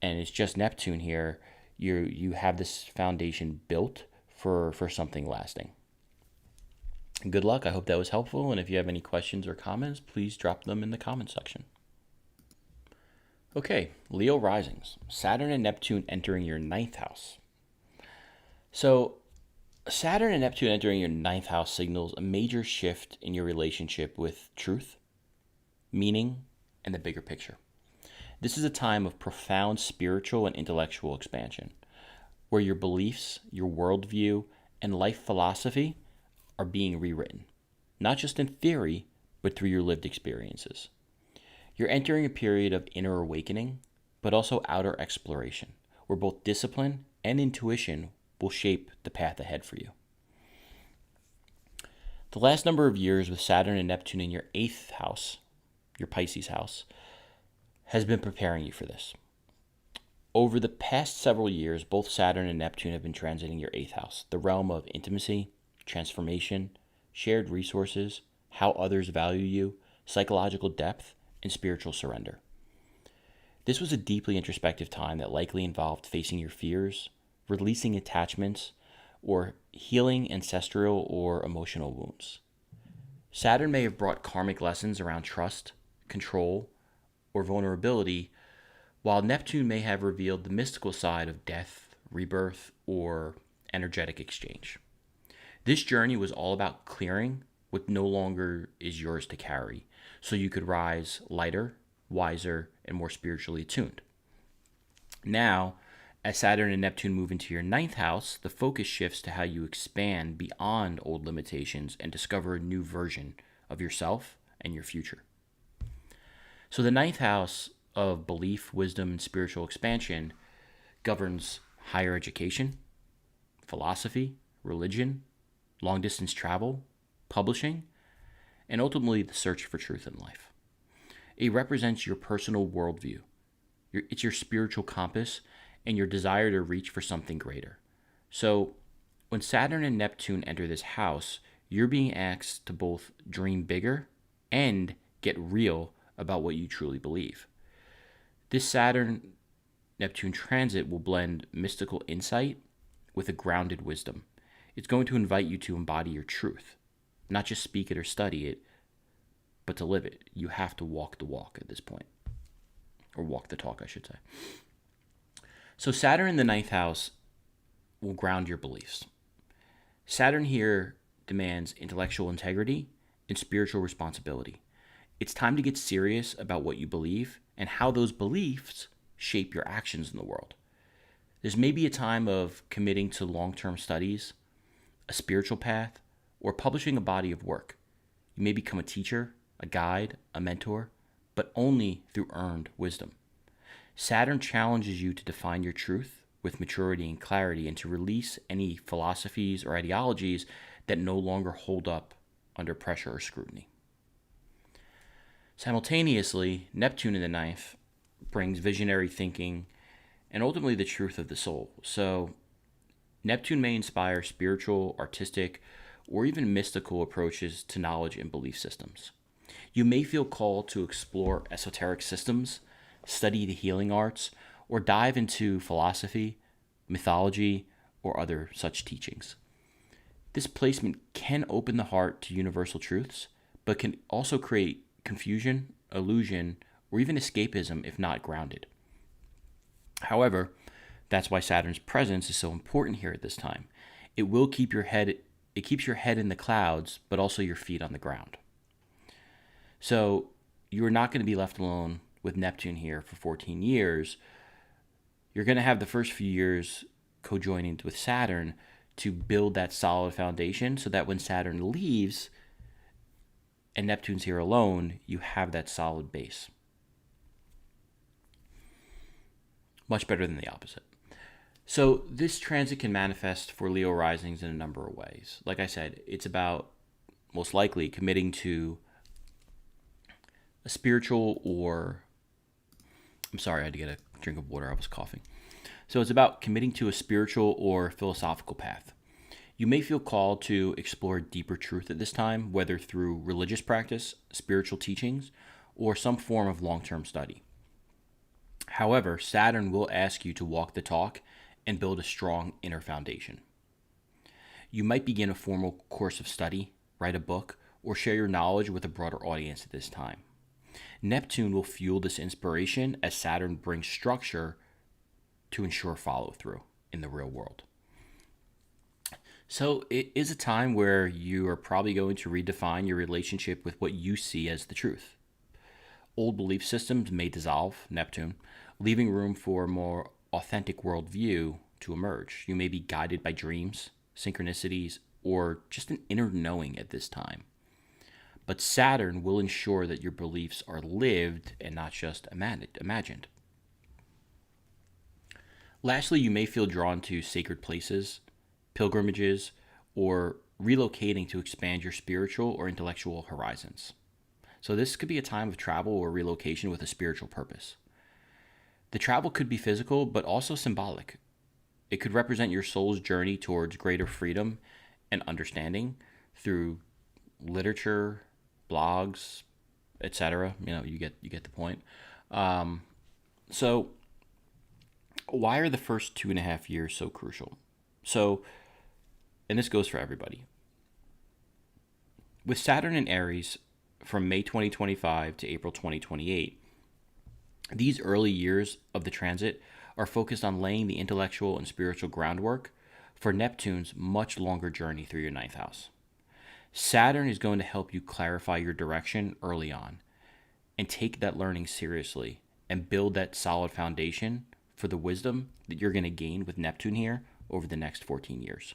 and it's just Neptune here, you have this foundation built for something lasting. Good luck. I hope that was helpful. And if you have any questions or comments, please drop them in the comment section. Okay, Leo risings. Saturn and Neptune entering your 9th house. So Saturn and Neptune entering your 9th house signals a major shift in your relationship with truth, meaning, and the bigger picture. This is a time of profound spiritual and intellectual expansion, where your beliefs, your worldview, and life philosophy are being rewritten, not just in theory, but through your lived experiences. You're entering a period of inner awakening, but also outer exploration, where both discipline and intuition will shape the path ahead for you. The last number of years with Saturn and Neptune in your 8th house, your Pisces house, has been preparing you for this. Over the past several years, both Saturn and Neptune have been transiting your 8th house, the realm of intimacy, transformation, shared resources, how others value you, psychological depth, and spiritual surrender. This was a deeply introspective time that likely involved facing your fears, releasing attachments, or healing ancestral or emotional wounds. Saturn may have brought karmic lessons around trust, control, or vulnerability, while Neptune may have revealed the mystical side of death, rebirth, or energetic exchange. This journey was all about clearing what no longer is yours to carry, so you could rise lighter, wiser, and more spiritually attuned. Now, As Saturn and Neptune move into your ninth house, the focus shifts to how you expand beyond old limitations and discover a new version of yourself and your future. So the ninth house of belief, wisdom, and spiritual expansion governs higher education, philosophy, religion, long distance travel, publishing, and ultimately the search for truth in life. It represents your personal worldview. It's your spiritual compass and your desire to reach for something greater. So when Saturn and Neptune enter this house, you're being asked to both dream bigger and get real about what you truly believe. This Saturn-Neptune transit will blend mystical insight with a grounded wisdom. It's going to invite you to embody your truth, not just speak it or study it, but to live it. You have to walk the walk at this point, or walk the talk, I should say. So Saturn in the ninth house will ground your beliefs. Saturn here demands intellectual integrity and spiritual responsibility. It's time to get serious about what you believe and how those beliefs shape your actions in the world. There's maybe a time of committing to long-term studies, a spiritual path, or publishing a body of work. You may become a teacher, a guide, a mentor, but only through earned wisdom. Saturn challenges you to define your truth with maturity and clarity and to release any philosophies or ideologies that no longer hold up under pressure or scrutiny. Simultaneously, Neptune in the ninth brings visionary thinking and ultimately the truth of the soul. So Neptune may inspire spiritual, artistic, or even mystical approaches to knowledge and belief systems. You may feel called to explore esoteric systems, study the healing arts, or dive into philosophy, mythology, or other such teachings. This placement can open the heart to universal truths, but can also create confusion, illusion, or even escapism if not grounded. However, that's why Saturn's presence is so important here at this time. It keeps your head in the clouds, but also your feet on the ground. So you are not going to be left alone with Neptune here for 14 years. You're going to have the first few years co-joining with Saturn to build that solid foundation so that when Saturn leaves and Neptune's here alone, you have that solid base. Much better than the opposite. So this transit can manifest for Leo risings in a number of ways. Like I said, it's about most likely committing to a spiritual or... I'm sorry, I had to get a drink of water. I was coughing. So it's about committing to a spiritual or philosophical path. You may feel called to explore deeper truth at this time, whether through religious practice, spiritual teachings, or some form of long-term study. However, Saturn will ask you to walk the talk and build a strong inner foundation. You might begin a formal course of study, write a book, or share your knowledge with a broader audience at this time. Neptune will fuel this inspiration as Saturn brings structure to ensure follow-through in the real world. So it is a time where you are probably going to redefine your relationship with what you see as the truth. Old belief systems may dissolve, Neptune, leaving room for a more authentic worldview to emerge. You may be guided by dreams, synchronicities, or just an inner knowing at this time. But Saturn will ensure that your beliefs are lived and not just imagined. Lastly, you may feel drawn to sacred places, pilgrimages, or relocating to expand your spiritual or intellectual horizons. So this could be a time of travel or relocation with a spiritual purpose. The travel could be physical, but also symbolic. It could represent your soul's journey towards greater freedom and understanding through literature, blogs, etc. You get the point. So why are the first 2.5 years so crucial? So, and this goes for everybody. With Saturn in Aries from May 2025 to April 2028, these early years of the transit are focused on laying the intellectual and spiritual groundwork for Neptune's much longer journey through your ninth house. Saturn is going to help you clarify your direction early on and take that learning seriously and build that solid foundation for the wisdom that you're going to gain with Neptune here over the next 14 years.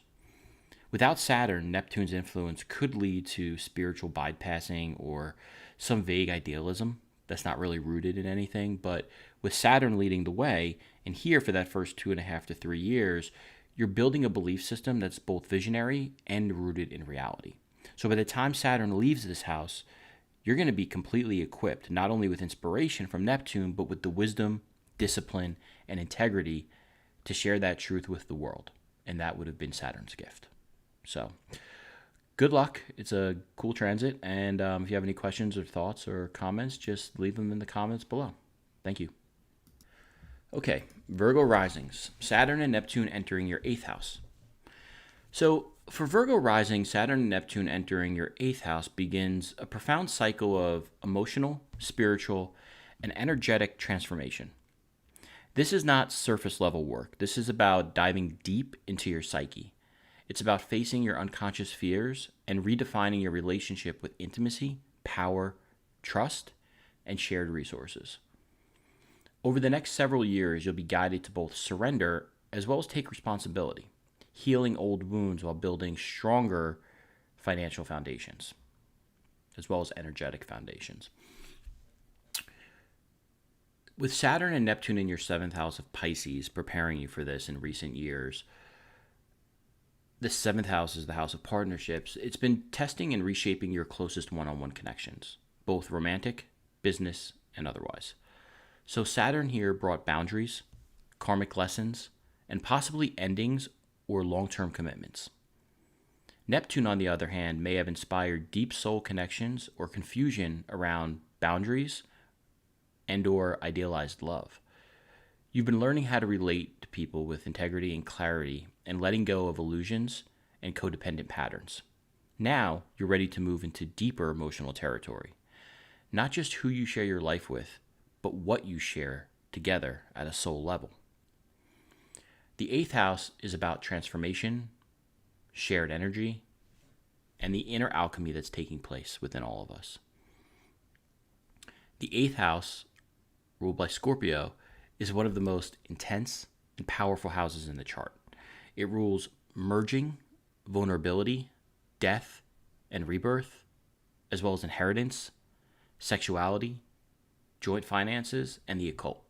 Without Saturn, Neptune's influence could lead to spiritual bypassing or some vague idealism that's not really rooted in anything. But with Saturn leading the way, and here for that first 2.5 to 3 years, you're building a belief system that's both visionary and rooted in reality. So by the time Saturn leaves this house, you're going to be completely equipped, not only with inspiration from Neptune, but with the wisdom, discipline, and integrity to share that truth with the world. And that would have been Saturn's gift. So good luck. It's a cool transit. And if you have any questions or thoughts or comments, just leave them in the comments below. Thank you. Okay, Virgo risings. Saturn and Neptune entering your 8th house. So for Virgo rising, Saturn and Neptune entering your 8th house begins a profound cycle of emotional, spiritual, and energetic transformation. This is not surface level work. This is about diving deep into your psyche. It's about facing your unconscious fears and redefining your relationship with intimacy, power, trust, and shared resources. Over the next several years, you'll be guided to both surrender as well as take responsibility, healing old wounds while building stronger financial foundations, as well as energetic foundations. With Saturn and Neptune in your 7th house of Pisces preparing you for this in recent years, the 7th house is the house of partnerships. It's been testing and reshaping your closest one-on-one connections, both romantic, business, and otherwise. So Saturn here brought boundaries, karmic lessons, and possibly endings or long-term commitments. Neptune, on the other hand, may have inspired deep soul connections or confusion around boundaries and or idealized love. You've been learning how to relate to people with integrity and clarity and letting go of illusions and codependent patterns. Now you're ready to move into deeper emotional territory. Not just who you share your life with, but what you share together at a soul level. The 8th house is about transformation, shared energy, and the inner alchemy that's taking place within all of us. The 8th house, ruled by Scorpio, is one of the most intense and powerful houses in the chart. It rules merging, vulnerability, death, and rebirth, as well as inheritance, sexuality, joint finances, and the occult.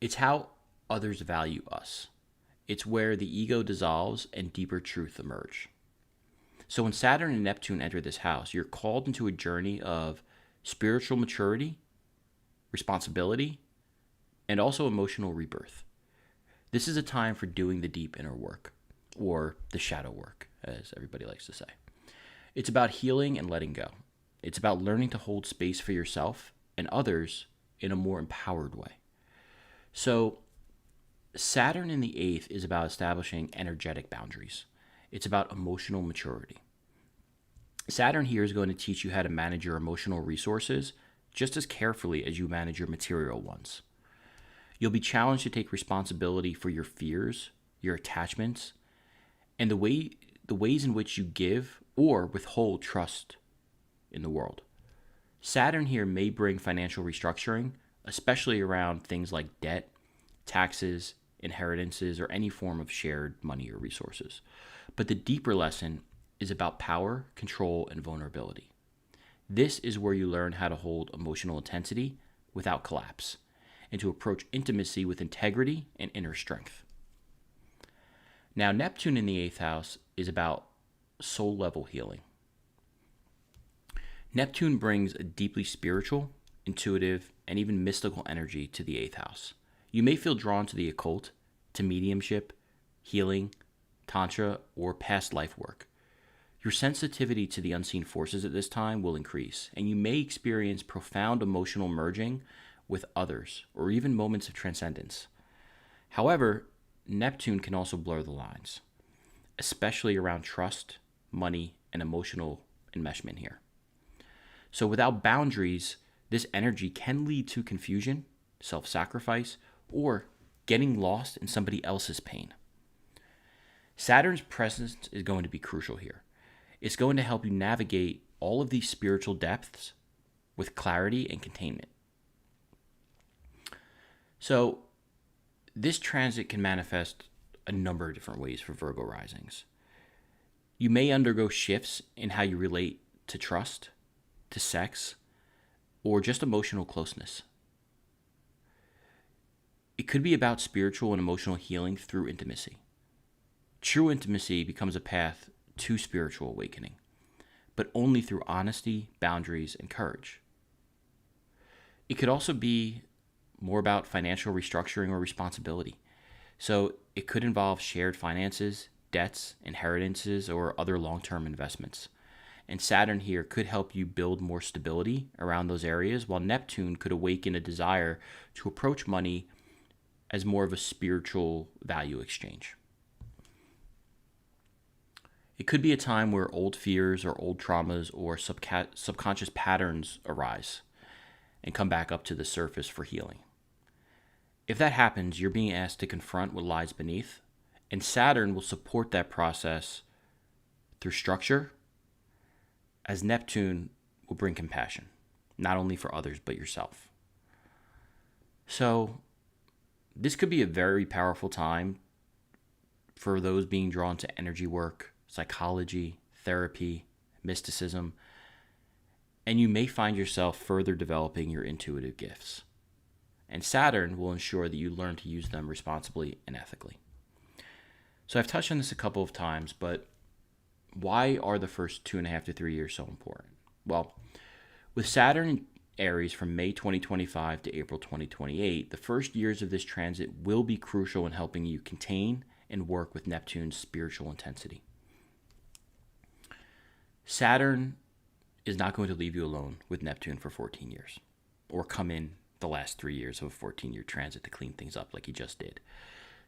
It's how others value us. It's where the ego dissolves and deeper truth emerge. So when Saturn and Neptune enter this house, you're called into a journey of spiritual maturity, responsibility, and also emotional rebirth. This is a time for doing the deep inner work, or the shadow work, as everybody likes to say. It's about healing and letting go. It's about learning to hold space for yourself and others in a more empowered way. So Saturn in the 8th is about establishing energetic boundaries. It's about emotional maturity. Saturn here is going to teach you how to manage your emotional resources just as carefully as you manage your material ones. You'll be challenged to take responsibility for your fears, your attachments, and the ways in which you give or withhold trust in the world. Saturn here may bring financial restructuring, especially around things like debt, taxes, inheritances, or any form of shared money or resources. But the deeper lesson is about power, control, and vulnerability. This is where you learn how to hold emotional intensity without collapse, and to approach intimacy with integrity and inner strength. Now, Neptune in the 8th house is about soul-level healing. Neptune brings a deeply spiritual, intuitive, and even mystical energy to the 8th house. You may feel drawn to the occult, to mediumship, healing, tantra, or past life work. Your sensitivity to the unseen forces at this time will increase, and you may experience profound emotional merging with others, or even moments of transcendence. However, Neptune can also blur the lines, especially around trust, money, and emotional enmeshment here. So without boundaries, this energy can lead to confusion, self-sacrifice, or getting lost in somebody else's pain. Saturn's presence is going to be crucial here. It's going to help you navigate all of these spiritual depths with clarity and containment. So this transit can manifest a number of different ways for Virgo risings. You may undergo shifts in how you relate to trust, to sex, or just emotional closeness. It could be about spiritual and emotional healing through intimacy. True intimacy becomes a path to spiritual awakening, but only through honesty, boundaries, and courage. It could also be more about financial restructuring or responsibility. So it could involve shared finances, debts, inheritances, or other long-term investments. And Saturn here could help you build more stability around those areas, while Neptune could awaken a desire to approach money as more of a spiritual value exchange. It could be a time where old fears or old traumas or subconscious patterns arise and come back up to the surface for healing. If that happens, you're being asked to confront what lies beneath, and Saturn will support that process through structure, as Neptune will bring compassion, not only for others, but yourself. So this could be a very powerful time for those being drawn to energy work, psychology, therapy, mysticism, and you may find yourself further developing your intuitive gifts. And Saturn will ensure that you learn to use them responsibly and ethically. So I've touched on this a couple of times, but why are the first 2.5 to 3 years so important? Well, with Saturn in Aries from May 2025 to April 2028, the first years of this transit will be crucial in helping you contain and work with Neptune's spiritual intensity. Saturn is not going to leave you alone with Neptune for 14 years, or come in the last 3 years of a 14-year transit to clean things up like he just did.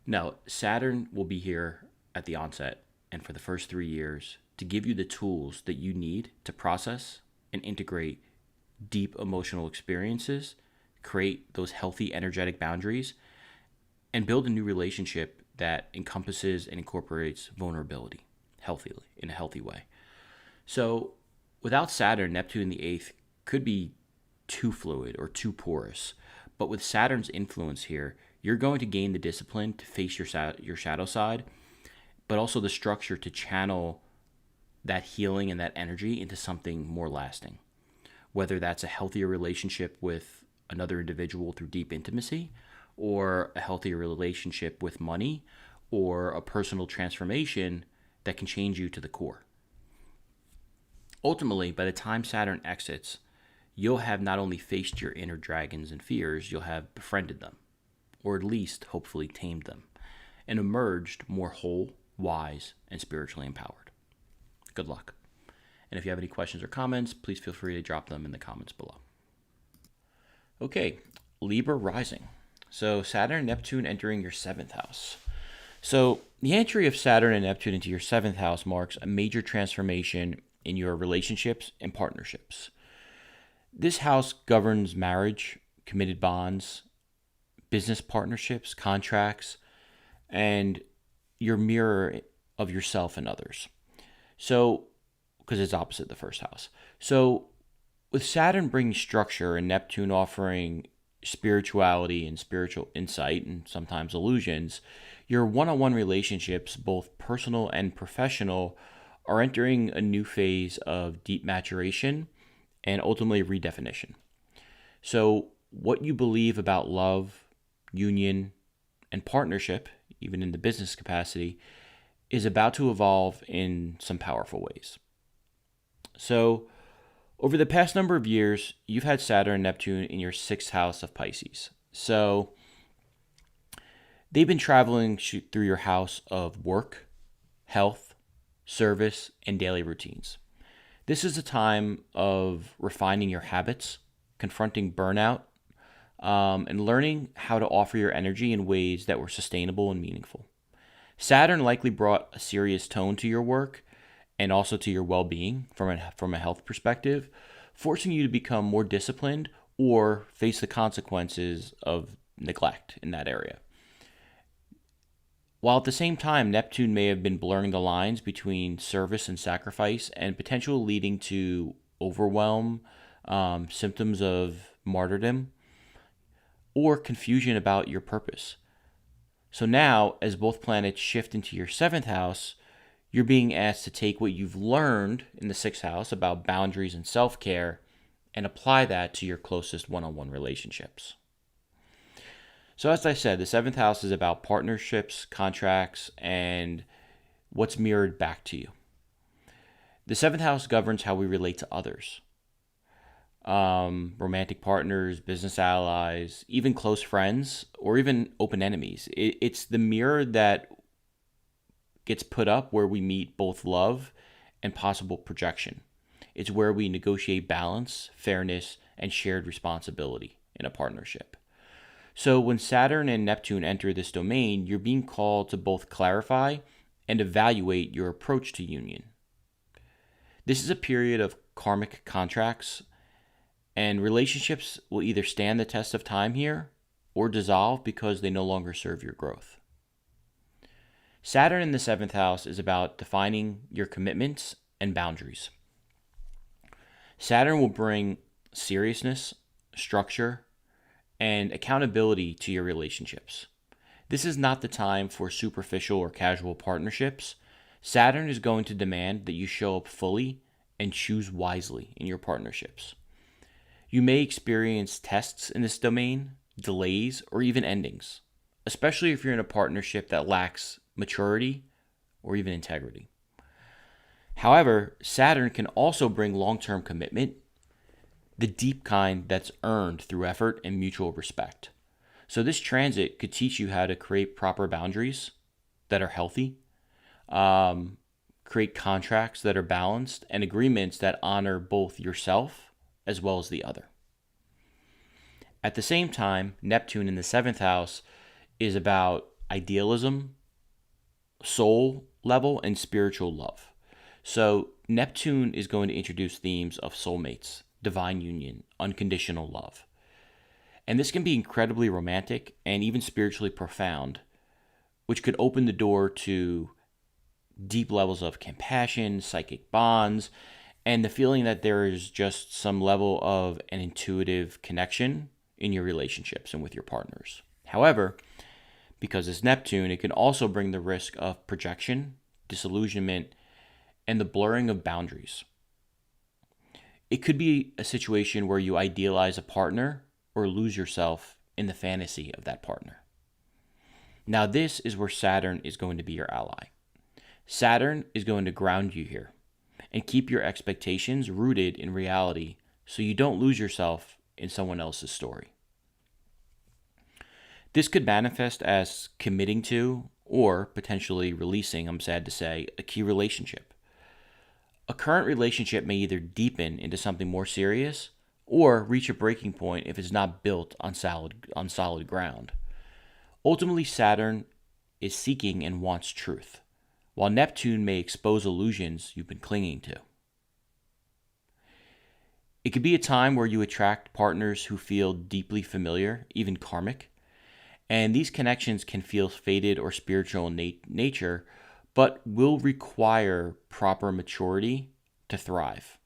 No, Saturn will be here at the onset and for the first 3 years to give you the tools that you need to process and integrate deep emotional experiences, create those healthy energetic boundaries, and build a new relationship that encompasses and incorporates vulnerability healthily, in a healthy way. So without Saturn, Neptune in the 8th could be too fluid or too porous. But with Saturn's influence here, you're going to gain the discipline to face your shadow side, but also the structure to channel that healing and that energy into something more lasting. Whether that's a healthier relationship with another individual through deep intimacy, or a healthier relationship with money, or a personal transformation that can change you to the core. Ultimately, by the time Saturn exits, you'll have not only faced your inner dragons and fears, you'll have befriended them, or at least hopefully tamed them, and emerged more whole, wise, and spiritually empowered. Good luck. And if you have any questions or comments, please feel free to drop them in the comments below. Okay, Libra rising. So Saturn and Neptune entering your 7th house. So the entry of Saturn and Neptune into your 7th house marks a major transformation in your relationships and partnerships. This house governs marriage, committed bonds, business partnerships, contracts, and your mirror of yourself and others. So, because it's opposite the first house. So, with Saturn bringing structure and Neptune offering spirituality and spiritual insight and sometimes illusions, your one-on-one relationships, both personal and professional, are entering a new phase of deep maturation and ultimately redefinition. So what you believe about love, union, and partnership, even in the business capacity, is about to evolve in some powerful ways. So over the past number of years, you've had Saturn and Neptune in your 6th house of Pisces. So they've been traveling through your house of work, health, service, and daily routines. This is a time of refining your habits, confronting burnout, and learning how to offer your energy in ways that were sustainable and meaningful. Saturn likely brought a serious tone to your work and also to your well-being from a health perspective, forcing you to become more disciplined or face the consequences of neglect in that area. While at the same time, Neptune may have been blurring the lines between service and sacrifice and potentially leading to overwhelm, symptoms of martyrdom, or confusion about your purpose. So now, as both planets shift into your 7th house, you're being asked to take what you've learned in the 6th house about boundaries and self-care and apply that to your closest one-on-one relationships. So as I said, the 7th house is about partnerships, contracts, and what's mirrored back to you. The 7th house governs how we relate to others. Romantic partners, business allies, even close friends, or even open enemies. It's the mirror that gets put up where we meet both love and possible projection. It's where we negotiate balance, fairness, and shared responsibility in a partnership. So when Saturn and Neptune enter this domain, you're being called to both clarify and evaluate your approach to union. This is a period of karmic contracts, and relationships will either stand the test of time here or dissolve because they no longer serve your growth. Saturn in the 7th house is about defining your commitments and boundaries. Saturn will bring seriousness, structure, and accountability to your relationships. This is not the time for superficial or casual partnerships. Saturn is going to demand that you show up fully and choose wisely in your partnerships. You may experience tests in this domain, delays, or even endings, especially if you're in a partnership that lacks maturity or even integrity. However, Saturn can also bring long-term commitment, the deep kind that's earned through effort and mutual respect. So this transit could teach you how to create proper boundaries that are healthy, create contracts that are balanced, and agreements that honor both yourself as well as the other. At the same time, Neptune in the 7th house is about idealism, soul level, and spiritual love. So Neptune is going to introduce themes of soulmates, divine union, unconditional love. And this can be incredibly romantic and even spiritually profound, which could open the door to deep levels of compassion, psychic bonds, and the feeling that there is just some level of an intuitive connection in your relationships and with your partners. However, because it's Neptune, it can also bring the risk of projection, disillusionment, and the blurring of boundaries. It could be a situation where you idealize a partner or lose yourself in the fantasy of that partner. Now, this is where Saturn is going to be your ally. Saturn is going to ground you here and keep your expectations rooted in reality so you don't lose yourself in someone else's story. This could manifest as committing to or potentially releasing, I'm sad to say, a key relationship. A current relationship may either deepen into something more serious or reach a breaking point if it's not built on solid ground. Ultimately, Saturn is seeking and wants truth, while Neptune may expose illusions you've been clinging to. It could be a time where you attract partners who feel deeply familiar, even karmic, and these connections can feel fated or spiritual in nature, but will require proper maturity to thrive.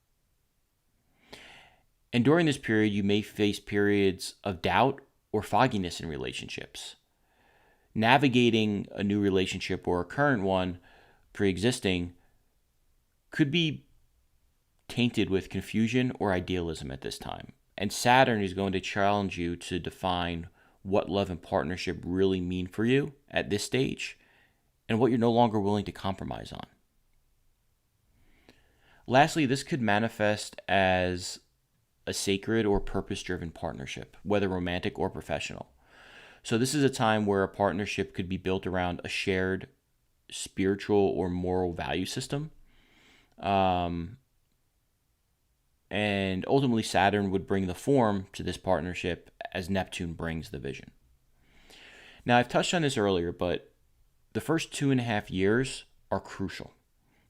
And during this period, you may face periods of doubt or fogginess in relationships. Navigating a new relationship or a current one pre-existing could be tainted with confusion or idealism at this time. And Saturn is going to challenge you to define what love and partnership really mean for you at this stage and what you're no longer willing to compromise on. Lastly, this could manifest as a sacred or purpose-driven partnership, whether romantic or professional. So this is a time where a partnership could be built around a shared spiritual or moral value system. And ultimately, Saturn would bring the form to this partnership as Neptune brings the vision. Now, I've touched on this earlier, but the first 2.5 years are crucial.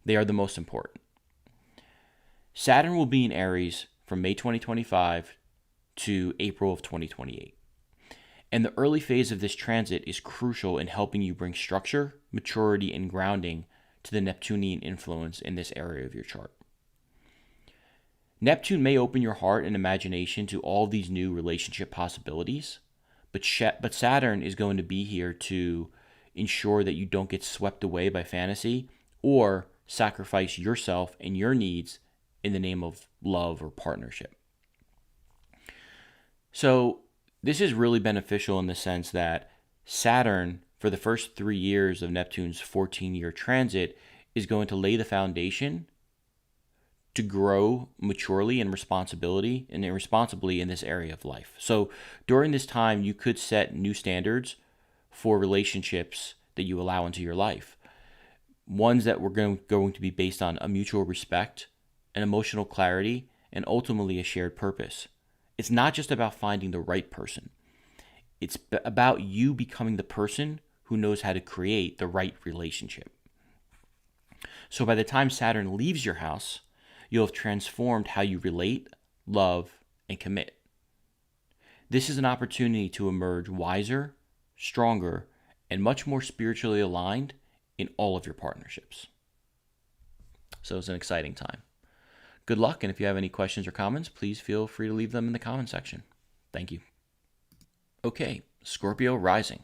They are the most important. Saturn will be in Aries from May 2025 to April of 2028. And the early phase of this transit is crucial in helping you bring structure, maturity, and grounding to the Neptunian influence in this area of your chart. Neptune may open your heart and imagination to all these new relationship possibilities, But Saturn is going to be here to ensure that you don't get swept away by fantasy or sacrifice yourself and your needs in the name of love or partnership. So this is really beneficial in the sense that Saturn, for the first 3 years of Neptune's 14-year transit, is going to lay the foundation to grow maturely and responsibly in this area of life. So during this time, you could set new standards for relationships that you allow into your life. Ones that were going to be based on a mutual respect, an emotional clarity, and ultimately a shared purpose. It's not just about finding the right person. It's about you becoming the person who knows how to create the right relationship. So by the time Saturn leaves your house, you'll have transformed how you relate, love, and commit. This is an opportunity to emerge wiser, stronger, and much more spiritually aligned in all of your partnerships. So it's an exciting time. Good luck, and if you have any questions or comments, please feel free to leave them in the comment section. Thank you. Okay, Scorpio rising.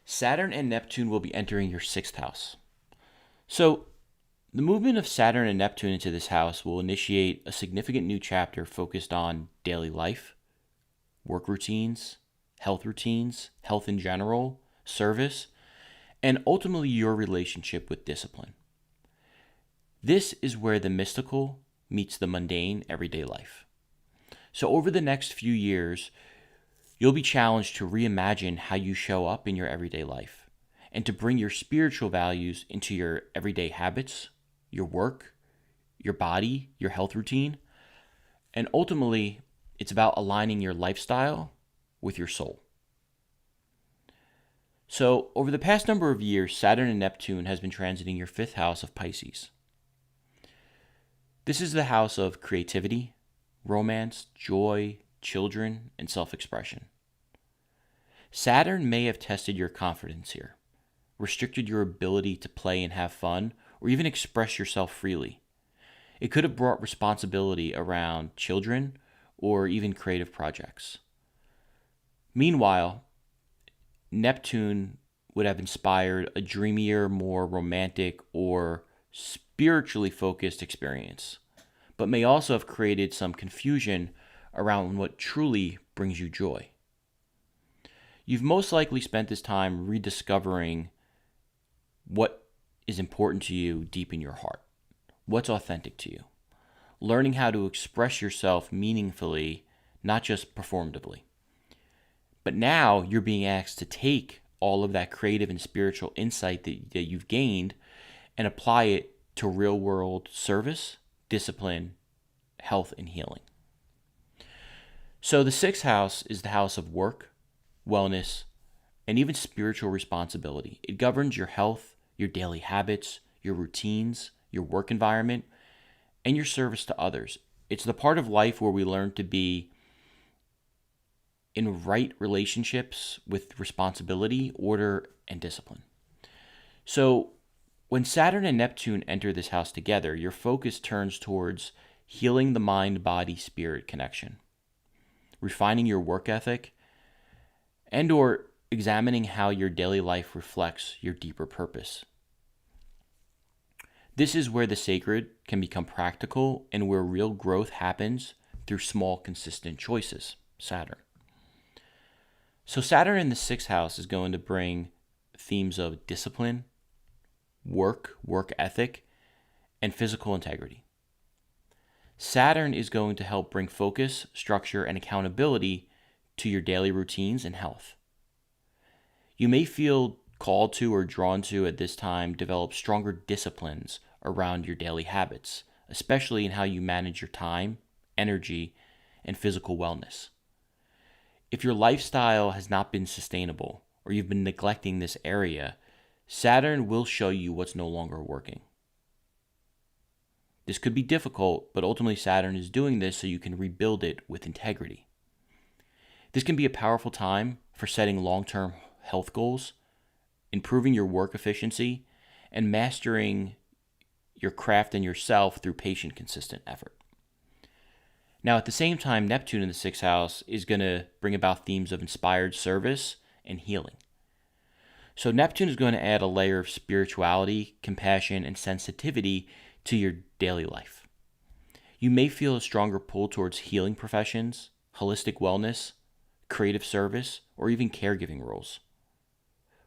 Saturn and Neptune will be entering your 6th house. So the movement of Saturn and Neptune into this house will initiate a significant new chapter focused on daily life, work routines, health in general, service, and ultimately your relationship with discipline. This is where the mystical meets the mundane everyday life. So over the next few years, you'll be challenged to reimagine how you show up in your everyday life and to bring your spiritual values into your everyday habits, your work, your body, your health routine, and ultimately, it's about aligning your lifestyle with your soul. So, over the past number of years, Saturn and Neptune has been transiting your 5th house of Pisces. This is the house of creativity, romance, joy, children, and self-expression. Saturn may have tested your confidence here, restricted your ability to play and have fun, or even express yourself freely. It could have brought responsibility around children or even creative projects. Meanwhile, Neptune would have inspired a dreamier, more romantic, or spiritually focused experience, but may also have created some confusion around what truly brings you joy. You've most likely spent this time rediscovering what is important to you deep in your heart, what's authentic to you, learning how to express yourself meaningfully, not just performatively. But now you're being asked to take all of that creative and spiritual insight that you've gained and apply it to real-world service, discipline, health, and healing. So the 6th house is the house of work, wellness, and even spiritual responsibility. It governs your health, your daily habits, your routines, your work environment, and your service to others. It's the part of life where we learn to be in right relationships with responsibility, order, and discipline. So when Saturn and Neptune enter this house together, your focus turns towards healing the mind-body-spirit connection, refining your work ethic, and or examining how your daily life reflects your deeper purpose. This is where the sacred can become practical and where real growth happens through small, consistent choices. Saturn. So Saturn in the 6th house is going to bring themes of discipline, work ethic, and physical integrity. Saturn is going to help bring focus, structure, and accountability to your daily routines and health. You may feel called to or drawn to at this time develop stronger disciplines around your daily habits, especially in how you manage your time, energy, and physical wellness. If your lifestyle has not been sustainable or you've been neglecting this area, Saturn will show you what's no longer working. This could be difficult, but ultimately Saturn is doing this so you can rebuild it with integrity. This can be a powerful time for setting long-term health goals, improving your work efficiency, and mastering your craft and yourself through patient, consistent effort. Now, at the same time, Neptune in the sixth house is going to bring about themes of inspired service and healing. So Neptune is going to add a layer of spirituality, compassion, and sensitivity to your daily life. You may feel a stronger pull towards healing professions, holistic wellness, creative service, or even caregiving roles.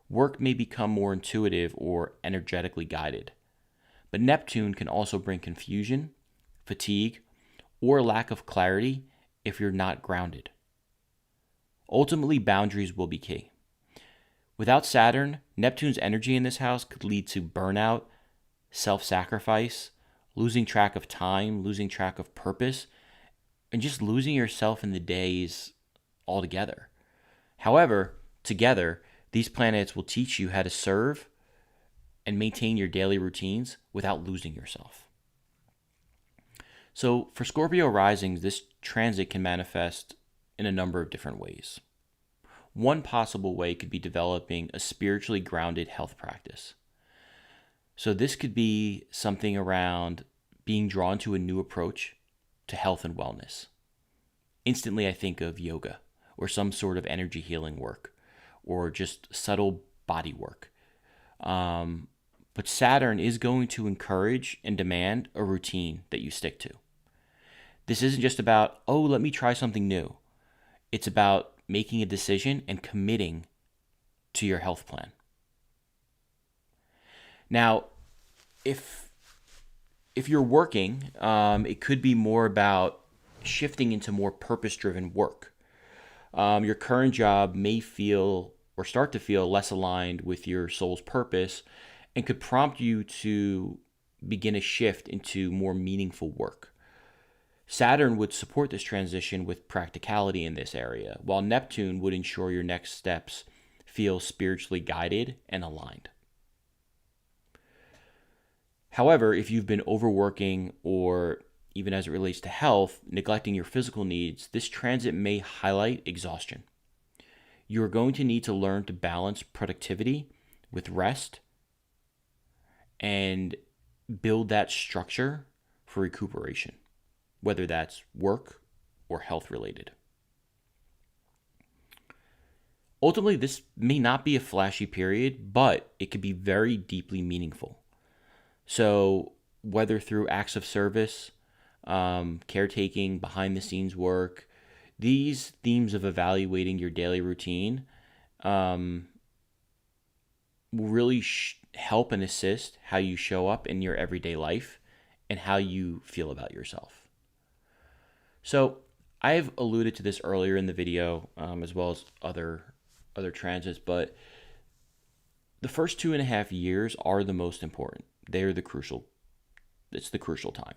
Work may become more intuitive or energetically guided. But Neptune can also bring confusion, fatigue, or lack of clarity if you're not grounded. Ultimately, boundaries will be key. Without Saturn, Neptune's energy in this house could lead to burnout, self-sacrifice, losing track of time, losing track of purpose, and just losing yourself in the days altogether. However, together, these planets will teach you how to serve and maintain your daily routines without losing yourself. So for Scorpio risings, this transit can manifest in a number of different ways. One possible way could be developing a spiritually grounded health practice. So this could be something around being drawn to a new approach to health and wellness. Instantly, I think of yoga or some sort of energy healing work or just subtle body work. But Saturn is going to encourage and demand a routine that you stick to. This isn't just about, oh, let me try something new. It's about making a decision and committing to your health plan. Now, if you're working, it could be more about shifting into more purpose-driven work. Your current job may feel or start to feel less aligned with your soul's purpose and could prompt you to begin a shift into more meaningful work. Saturn would support this transition with practicality in this area, while Neptune would ensure your next steps feel spiritually guided and aligned. However, if you've been overworking or even as it relates to health, neglecting your physical needs, this transit may highlight exhaustion. You are going to need to learn to balance productivity with rest and build that structure for recuperation, whether that's work or health related. Ultimately, this may not be a flashy period, but it could be very deeply meaningful. So whether through acts of service, caretaking, behind the scenes work, these themes of evaluating your daily routine will really help and assist how you show up in your everyday life and how you feel about yourself. So I've alluded to this earlier in the video, as well as other transits, but the first 2.5 years are the most important. They're it's the crucial time.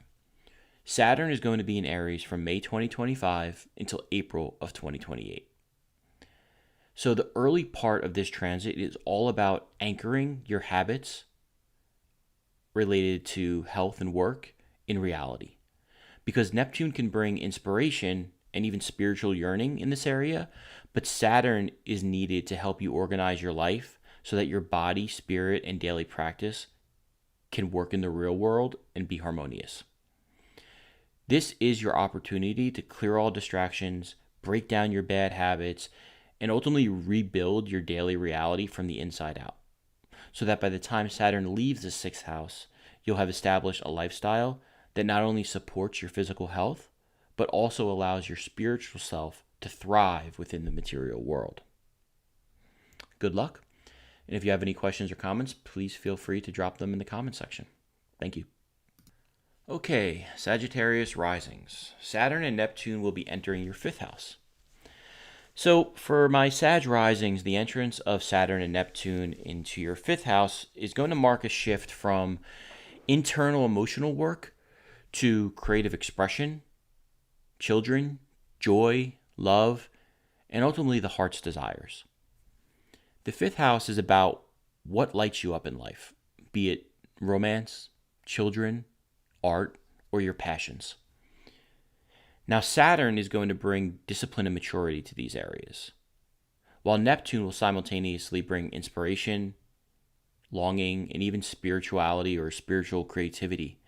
Saturn is going to be in Aries from May 2025 until April of 2028. So the early part of this transit is all about anchoring your habits related to health and work in reality. Because Neptune can bring inspiration and even spiritual yearning in this area, but Saturn is needed to help you organize your life so that your body, spirit, and daily practice can work in the real world and be harmonious. This is your opportunity to clear all distractions, break down your bad habits, and ultimately rebuild your daily reality from the inside out. So that by the time Saturn leaves the sixth house, you'll have established a lifestyle that not only supports your physical health, but also allows your spiritual self to thrive within the material world. Good luck. And if you have any questions or comments, please feel free to drop them in the comment section. Thank you. Okay, Sagittarius risings. Saturn and Neptune will be entering your fifth house. So for my Sag risings, the entrance of Saturn and Neptune into your fifth house is going to mark a shift from internal emotional work to creative expression, children, joy, love, and ultimately the heart's desires. The fifth house is about what lights you up in life, be it romance, children, art, or your passions. Now, Saturn is going to bring discipline and maturity to these areas, while Neptune will simultaneously bring inspiration, longing, and even spirituality or spiritual creativity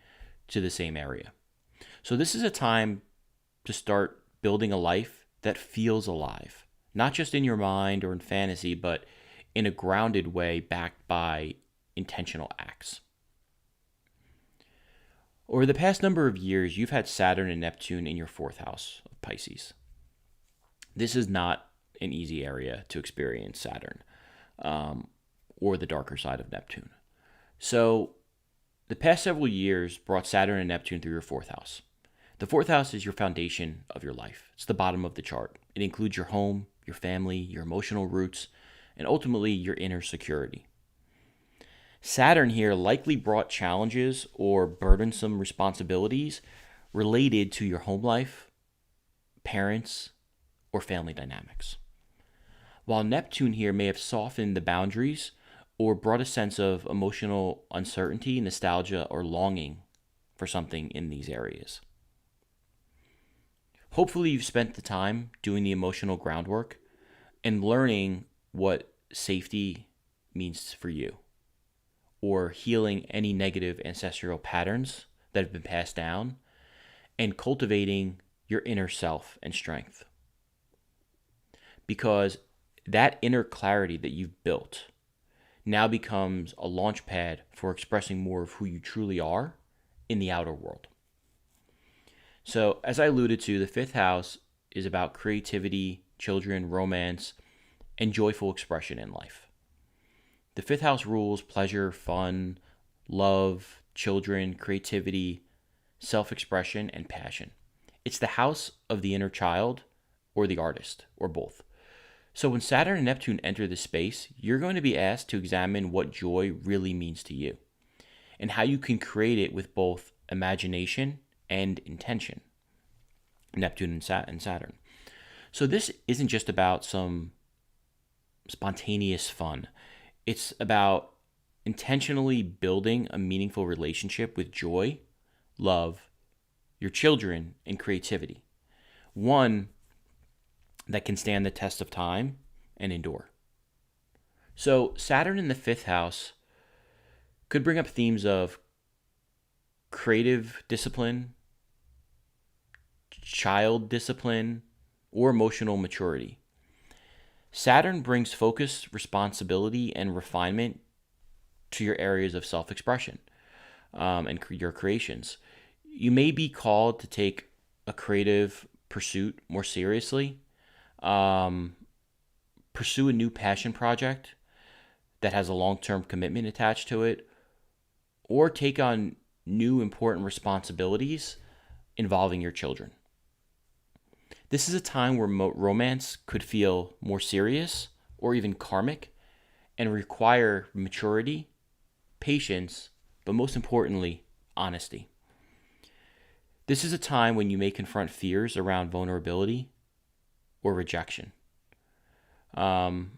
to the same area. So this is a time to to start building a life that feels alive, not just in your mind or in fantasy, but in a grounded way backed by intentional acts. Over the past number of years, you've had Saturn and Neptune in your fourth house of Pisces. This is not an easy area to experience Saturn or the darker side of Neptune. So the past several years brought Saturn and Neptune through your fourth house. The fourth house is your foundation of your life. It's the bottom of the chart. It includes your home, your family, your emotional roots, and ultimately your inner security. Saturn here likely brought challenges or burdensome responsibilities related to your home life, parents, or family dynamics. While Neptune here may have softened the boundaries or brought a sense of emotional uncertainty, nostalgia, or longing for something in these areas. Hopefully you've spent the time doing the emotional groundwork and learning what safety means for you, or healing any negative ancestral patterns that have been passed down, and cultivating your inner self and strength. Because that inner clarity that you've built now becomes a launch pad for expressing more of who you truly are in the outer world. So, as I alluded to, the fifth house is about creativity, children, romance, and joyful expression in life. The fifth house rules pleasure, fun, love, children, creativity, self-expression, and passion. It's the house of the inner child or the artist, or both. So when Saturn and Neptune enter this space, you're going to be asked to examine what joy really means to you and how you can create it with both imagination and intention. Neptune and Saturn. So this isn't just about some spontaneous fun. It's about intentionally building a meaningful relationship with joy, love, your children, and creativity. One that can stand the test of time and endure. So Saturn in the fifth house could bring up themes of creative discipline, child discipline, or emotional maturity. Saturn brings focus, responsibility, and refinement to your areas of self-expression and your creations. You may be called to take a creative pursuit more seriously, pursue a new passion project that has a long-term commitment attached to it, or take on new important responsibilities involving your children. This is a time where romance could feel more serious or even karmic and require maturity, patience, but most importantly, honesty. This is a time when you may confront fears around vulnerability or rejection. You're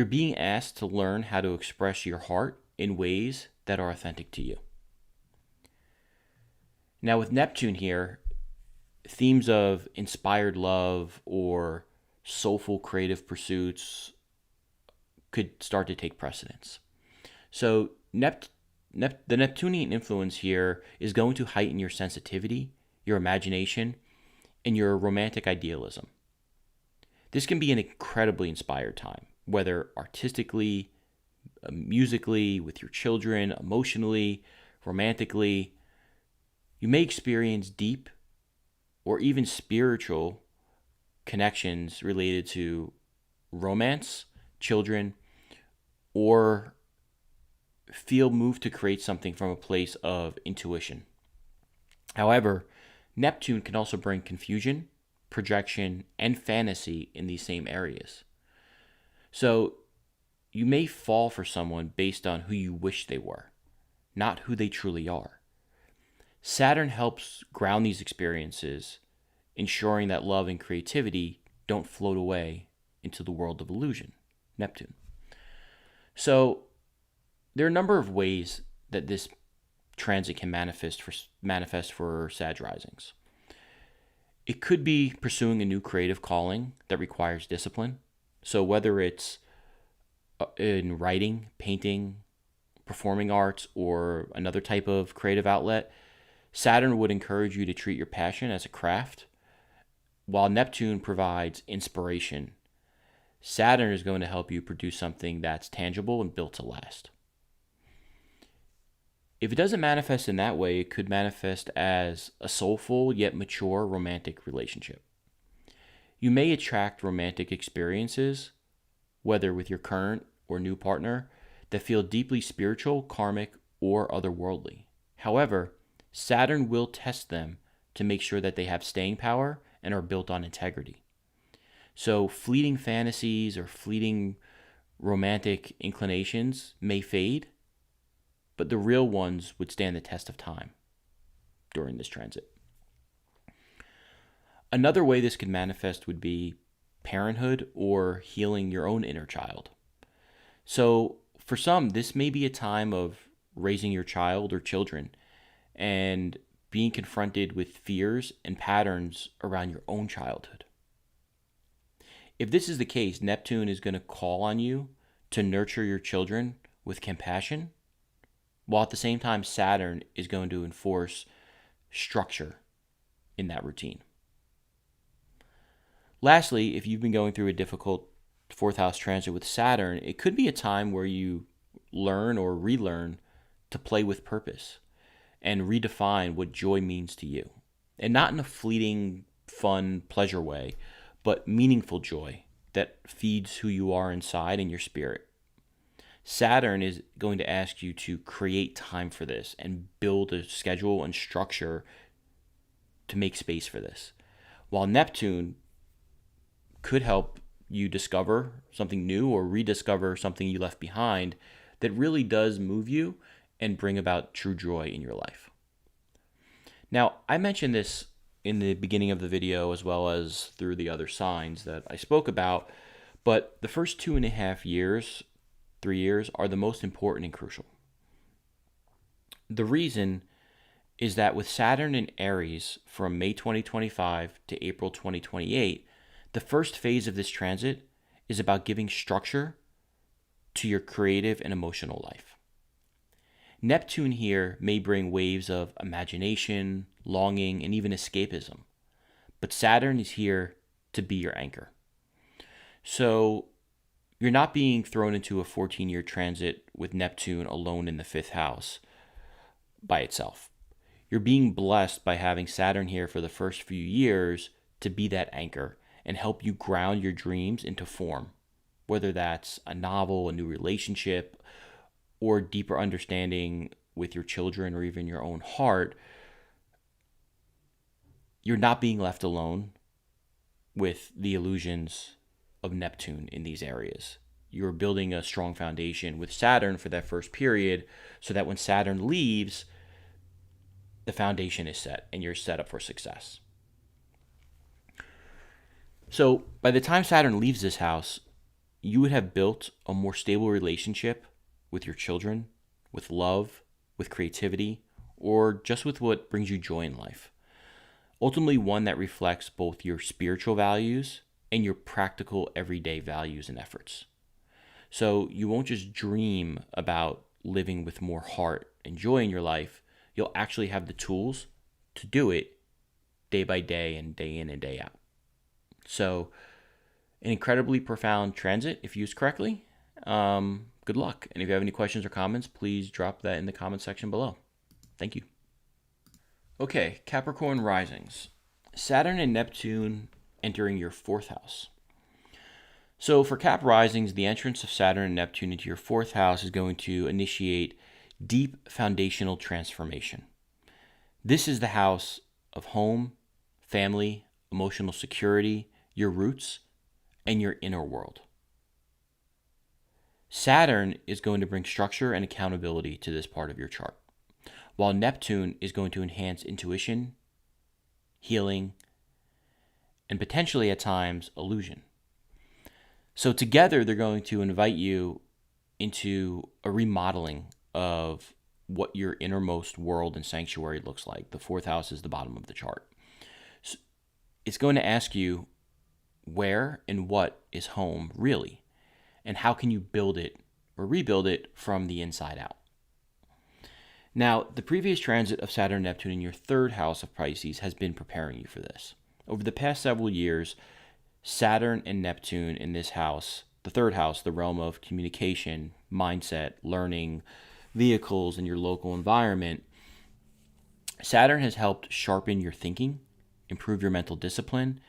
being asked to learn how to express your heart in ways that are authentic to you. Now with Neptune here, themes of inspired love or soulful creative pursuits could start to take precedence. So the Neptunian influence here is going to heighten your sensitivity, your imagination, and your romantic idealism. This can be an incredibly inspired time, whether artistically, musically, with your children, emotionally, romantically. You may experience deep or even spiritual connections related to romance, children, or feel moved to create something from a place of intuition. However, Neptune can also bring confusion, projection, and fantasy in these same areas. So you may fall for someone based on who you wish they were, not who they truly are. Saturn helps ground these experiences, ensuring that love and creativity don't float away into the world of illusion, Neptune. So there are a number of ways that this transit can manifest for Sag risings. It could be pursuing a new creative calling that requires discipline. So whether it's in writing, painting, performing arts, or another type of creative outlet, Saturn would encourage you to treat your passion as a craft, while Neptune provides inspiration. Saturn is going to help you produce something that's tangible and built to last. If it doesn't manifest in that way, it could manifest as a soulful yet mature romantic relationship. You may attract romantic experiences, whether with your current or new partner, that feel deeply spiritual, karmic, or otherworldly. However, Saturn will test them to make sure that they have staying power and are built on integrity. So fleeting fantasies or fleeting romantic inclinations may fade, but the real ones would stand the test of time during this transit. Another way this could manifest would be parenthood or healing your own inner child. So for some, this may be a time of raising your child or children and being confronted with fears and patterns around your own childhood. If this is the case, Neptune is going to call on you to nurture your children with compassion, while at the same time Saturn is going to enforce structure in that routine. Lastly, if you've been going through a difficult fourth house transit with Saturn, it could be a time where you learn or relearn to play with purpose and redefine what joy means to you. And not in a fleeting, fun, pleasure way, but meaningful joy that feeds who you are inside and your spirit. Saturn is going to ask you to create time for this and build a schedule and structure to make space for this. While Neptune could help you discover something new or rediscover something you left behind that really does move you and bring about true joy in your life. Now, I mentioned this in the beginning of the video as well as through the other signs that I spoke about, but the first 2.5 years, 3 years are the most important and crucial. The reason is that with Saturn in Aries from May 2025 to April 2028, the first phase of this transit is about giving structure to your creative and emotional life. Neptune here may bring waves of imagination, longing, and even escapism, but Saturn is here to be your anchor. So you're not being thrown into a 14-year transit with Neptune alone in the 5th house by itself. You're being blessed by having Saturn here for the first few years to be that anchor and help you ground your dreams into form, whether that's a novel, a new relationship, or deeper understanding with your children or even your own heart. You're not being left alone with the illusions of Neptune in these areas. You're building a strong foundation with Saturn for that first period so that when Saturn leaves, the foundation is set and you're set up for success. So by the time Saturn leaves this house, you would have built a more stable relationship with your children, with love, with creativity, or just with what brings you joy in life. Ultimately, one that reflects both your spiritual values and your practical everyday values and efforts. So you won't just dream about living with more heart and joy in your life. You'll actually have the tools to do it day by day and day in and day out. So an incredibly profound transit if used correctly. Good luck. And if you have any questions or comments, please drop that in the comment section below. Thank you. Okay, Capricorn risings. Saturn and Neptune entering your 4th house. So for Cap risings, the entrance of Saturn and Neptune into your 4th house is going to initiate deep foundational transformation. This is the house of home, family, emotional security, your roots, and your inner world. Saturn is going to bring structure and accountability to this part of your chart, while Neptune is going to enhance intuition, healing, and potentially at times illusion. So together they're going to invite you into a remodeling of what your innermost world and sanctuary looks like. The 4th house is the bottom of the chart. So it's going to ask you where and what is home really, and how can you build it or rebuild it from the inside out. Now, the previous transit of Saturn and Neptune in your third house of Pisces has been preparing you for this. Over the past several years, Saturn and Neptune in this house, the third house, the realm of communication, mindset, learning, vehicles, and your local environment, Saturn has helped sharpen your thinking, improve your mental discipline,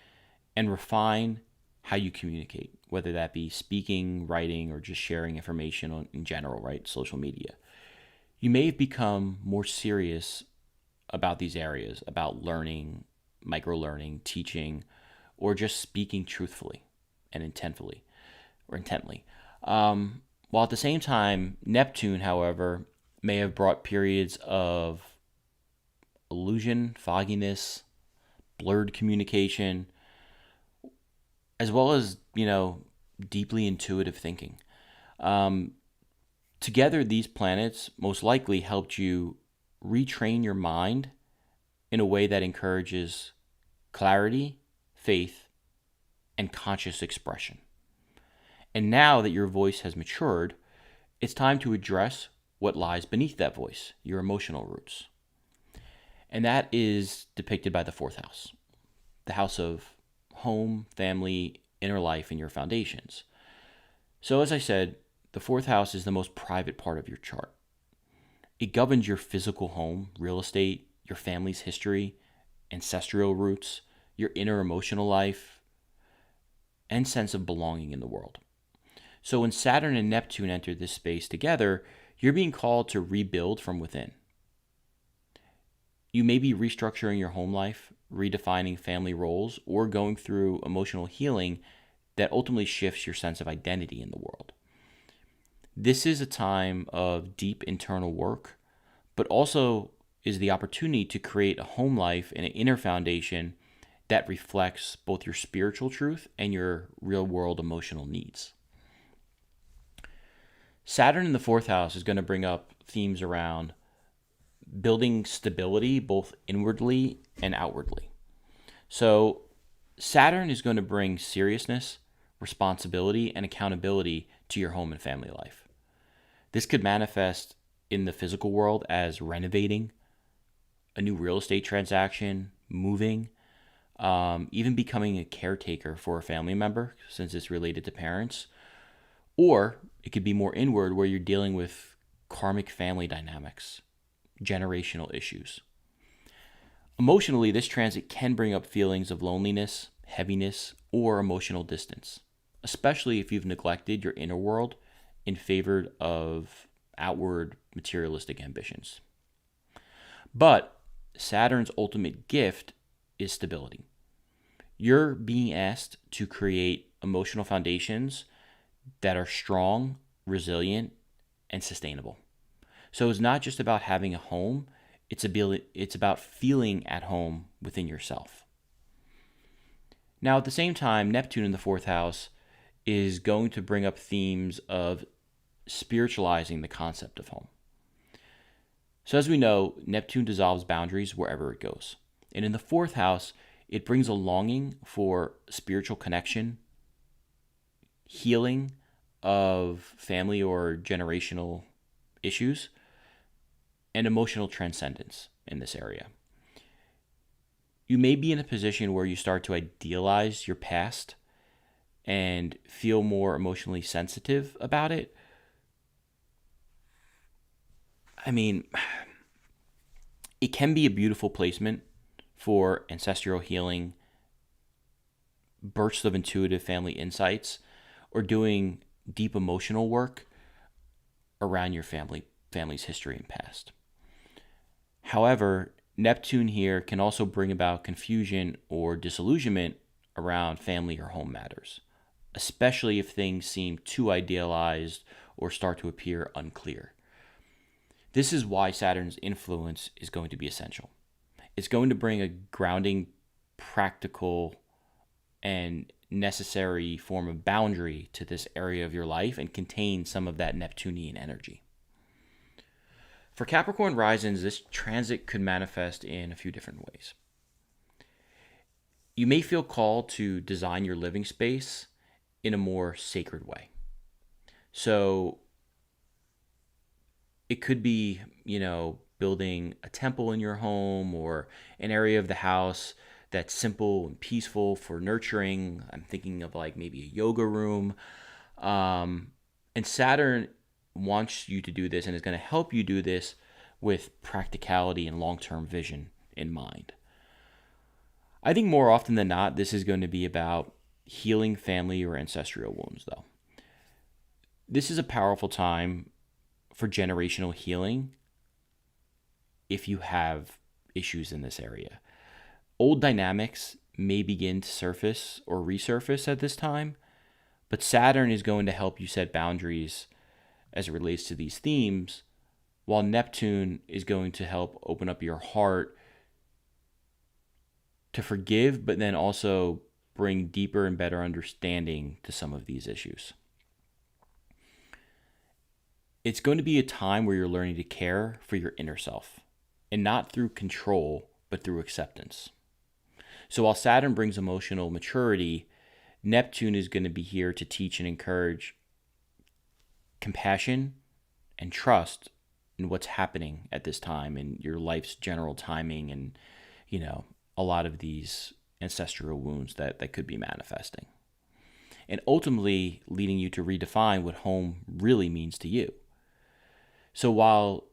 and refine how you communicate, whether that be speaking, writing, or just sharing information in general, right? Social media. You may have become more serious about these areas, about learning, micro-learning, teaching, or just speaking truthfully and intently. While at the same time, Neptune, however, may have brought periods of illusion, fogginess, blurred communication, as well as, deeply intuitive thinking. Together, these planets most likely helped you retrain your mind in a way that encourages clarity, faith, and conscious expression. And now that your voice has matured, it's time to address what lies beneath that voice, your emotional roots. And that is depicted by the fourth house, the house of home, family, inner life, and your foundations. So as I said, the fourth house is the most private part of your chart. It governs your physical home, real estate, your family's history, ancestral roots, your inner emotional life, and sense of belonging in the world. So when Saturn and Neptune enter this space together, you're being called to rebuild from within. You may be restructuring your home life, redefining family roles, or going through emotional healing that ultimately shifts your sense of identity in the world. This is a time of deep internal work, but also is the opportunity to create a home life and an inner foundation that reflects both your spiritual truth and your real-world emotional needs. Saturn in the fourth house is going to bring up themes around building stability both inwardly and outwardly. So Saturn is going to bring seriousness, responsibility, and accountability to your home and family life. This could manifest in the physical world as renovating, a new real estate transaction, moving, even becoming a caretaker for a family member, since it's related to parents. Or it could be more inward, where you're dealing with karmic family dynamics, generational issues. Emotionally, this transit can bring up feelings of loneliness, heaviness, or emotional distance, especially if you've neglected your inner world in favor of outward materialistic ambitions. But Saturn's ultimate gift is stability. You're being asked to create emotional foundations that are strong, resilient, and sustainable. So it's not just about having a home, it's about feeling at home within yourself. Now, at the same time, Neptune in the fourth house is going to bring up themes of spiritualizing the concept of home. So as we know, Neptune dissolves boundaries wherever it goes. And in the fourth house, it brings a longing for spiritual connection, healing of family or generational issues, and emotional transcendence in this area. You may be in a position where you start to idealize your past and feel more emotionally sensitive about it. I mean, it can be a beautiful placement for ancestral healing, bursts of intuitive family insights, or doing deep emotional work around your family's history and past. However, Neptune here can also bring about confusion or disillusionment around family or home matters, especially if things seem too idealized or start to appear unclear. This is why Saturn's influence is going to be essential. It's going to bring a grounding, practical, and necessary form of boundary to this area of your life and contain some of that Neptunian energy. For Capricorn risings, this transit could manifest in a few different ways. You may feel called to design your living space in a more sacred way. So it could be, building a temple in your home or an area of the house that's simple and peaceful for nurturing. I'm thinking of like maybe a yoga room. And Saturn wants you to do this and is going to help you do this with practicality and long-term vision in mind. I think more often than not, this is going to be about healing family or ancestral wounds, though. This is a powerful time for generational healing if you have issues in this area. Old dynamics may begin to surface or resurface at this time, but Saturn is going to help you set boundaries as it relates to these themes, while Neptune is going to help open up your heart to forgive, but then also bring deeper and better understanding to some of these issues. It's going to be a time where you're learning to care for your inner self, and not through control, but through acceptance. So while Saturn brings emotional maturity, Neptune is going to be here to teach and encourage compassion and trust in what's happening at this time in your life's general timing and, a lot of these ancestral wounds that could be manifesting. And ultimately leading you to redefine what home really means to you. So while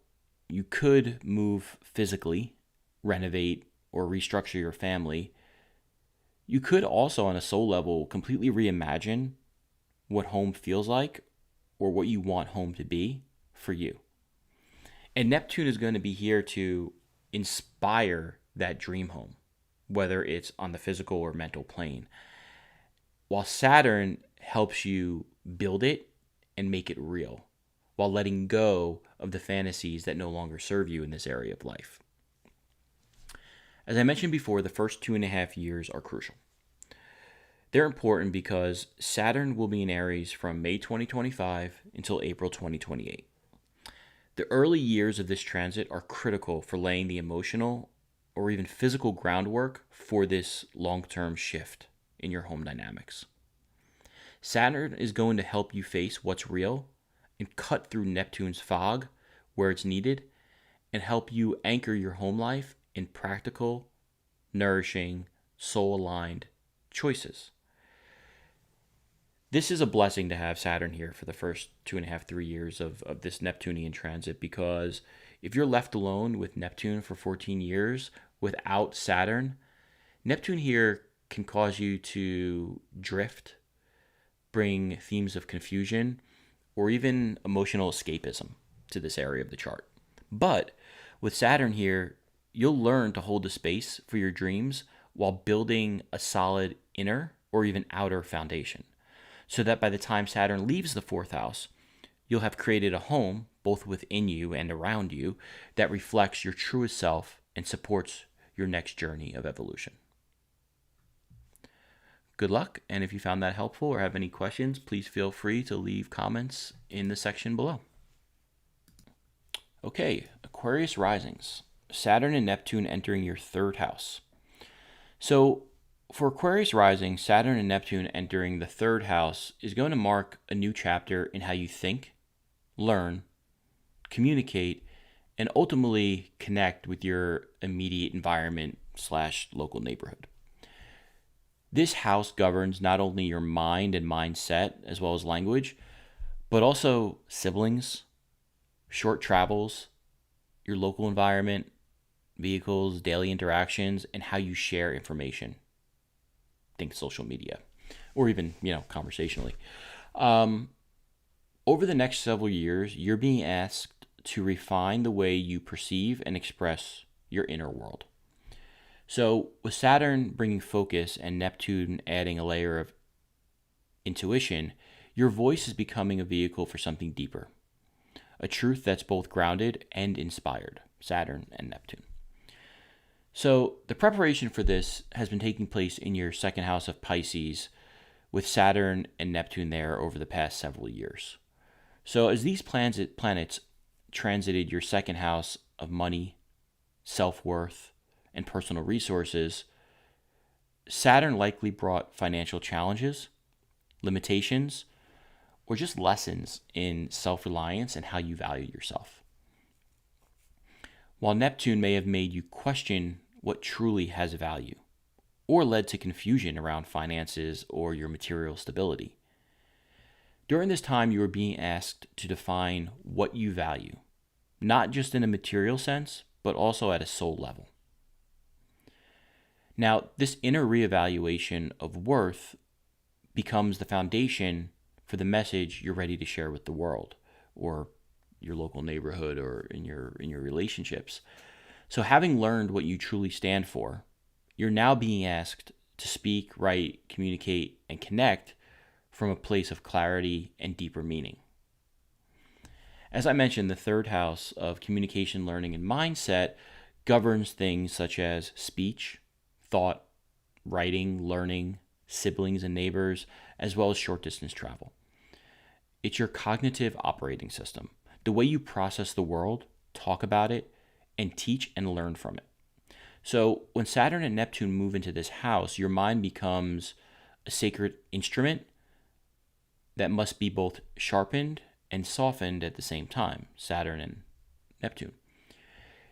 you could move physically, renovate, or restructure your family, you could also, on a soul level, completely reimagine what home feels like or what you want home to be for you. And Neptune is going to be here to inspire that dream home, whether it's on the physical or mental plane, while Saturn helps you build it and make it real, while letting go of the fantasies that no longer serve you in this area of life. As I mentioned before, the first 2.5 years are crucial. They're important because Saturn will be in Aries from May 2025 until April 2028. The early years of this transit are critical for laying the emotional or even physical groundwork for this long-term shift in your home dynamics. Saturn is going to help you face what's real and cut through Neptune's fog where it's needed and help you anchor your home life in practical, nourishing, soul-aligned choices. This is a blessing to have Saturn here for the first 2.5-3 years of this Neptunian transit, because if you're left alone with Neptune for 14 years without Saturn, Neptune here can cause you to drift, bring themes of confusion, or even emotional escapism to this area of the chart. But with Saturn here, you'll learn to hold the space for your dreams while building a solid inner or even outer foundation, so that by the time Saturn leaves the 4th house, you'll have created a home, both within you and around you, that reflects your truest self and supports your next journey of evolution. Good luck, and if you found that helpful or have any questions, please feel free to leave comments in the section below. Okay, Aquarius risings. Saturn and Neptune entering your 3rd house. So for Aquarius rising, Saturn and Neptune entering the 3rd house is going to mark a new chapter in how you think, learn, communicate, and ultimately connect with your immediate environment / local neighborhood. This house governs not only your mind and mindset as well as language, but also siblings, short travels, your local environment, vehicles, daily interactions, and how you share information. Think social media, or even, conversationally. Over the next several years, you're being asked to refine the way you perceive and express your inner world. So with Saturn bringing focus and Neptune adding a layer of intuition, your voice is becoming a vehicle for something deeper, a truth that's both grounded and inspired, Saturn and Neptune. So the preparation for this has been taking place in your 2nd house of Pisces, with Saturn and Neptune there over the past several years. So as these planets transited your 2nd house of money, self-worth, and personal resources, Saturn likely brought financial challenges, limitations, or just lessons in self-reliance and how you value yourself. while Neptune may have made you question what truly has value, or led to confusion around finances or your material stability. During this time, you are being asked to define what you value, not just in a material sense, but also at a soul level. Now, this inner reevaluation of worth becomes the foundation for the message you're ready to share with the world, or your local neighborhood, or in your relationships. So having learned what you truly stand for, you're now being asked to speak, write, communicate, and connect from a place of clarity and deeper meaning. As I mentioned, the third house of communication, learning, and mindset governs things such as speech, thought, writing, learning, siblings and neighbors, as well as short distance travel. It's your cognitive operating system, the way you process the world, talk about it, and teach and learn from it. So when Saturn and Neptune move into this house, your mind becomes a sacred instrument that must be both sharpened and softened at the same time, Saturn and Neptune.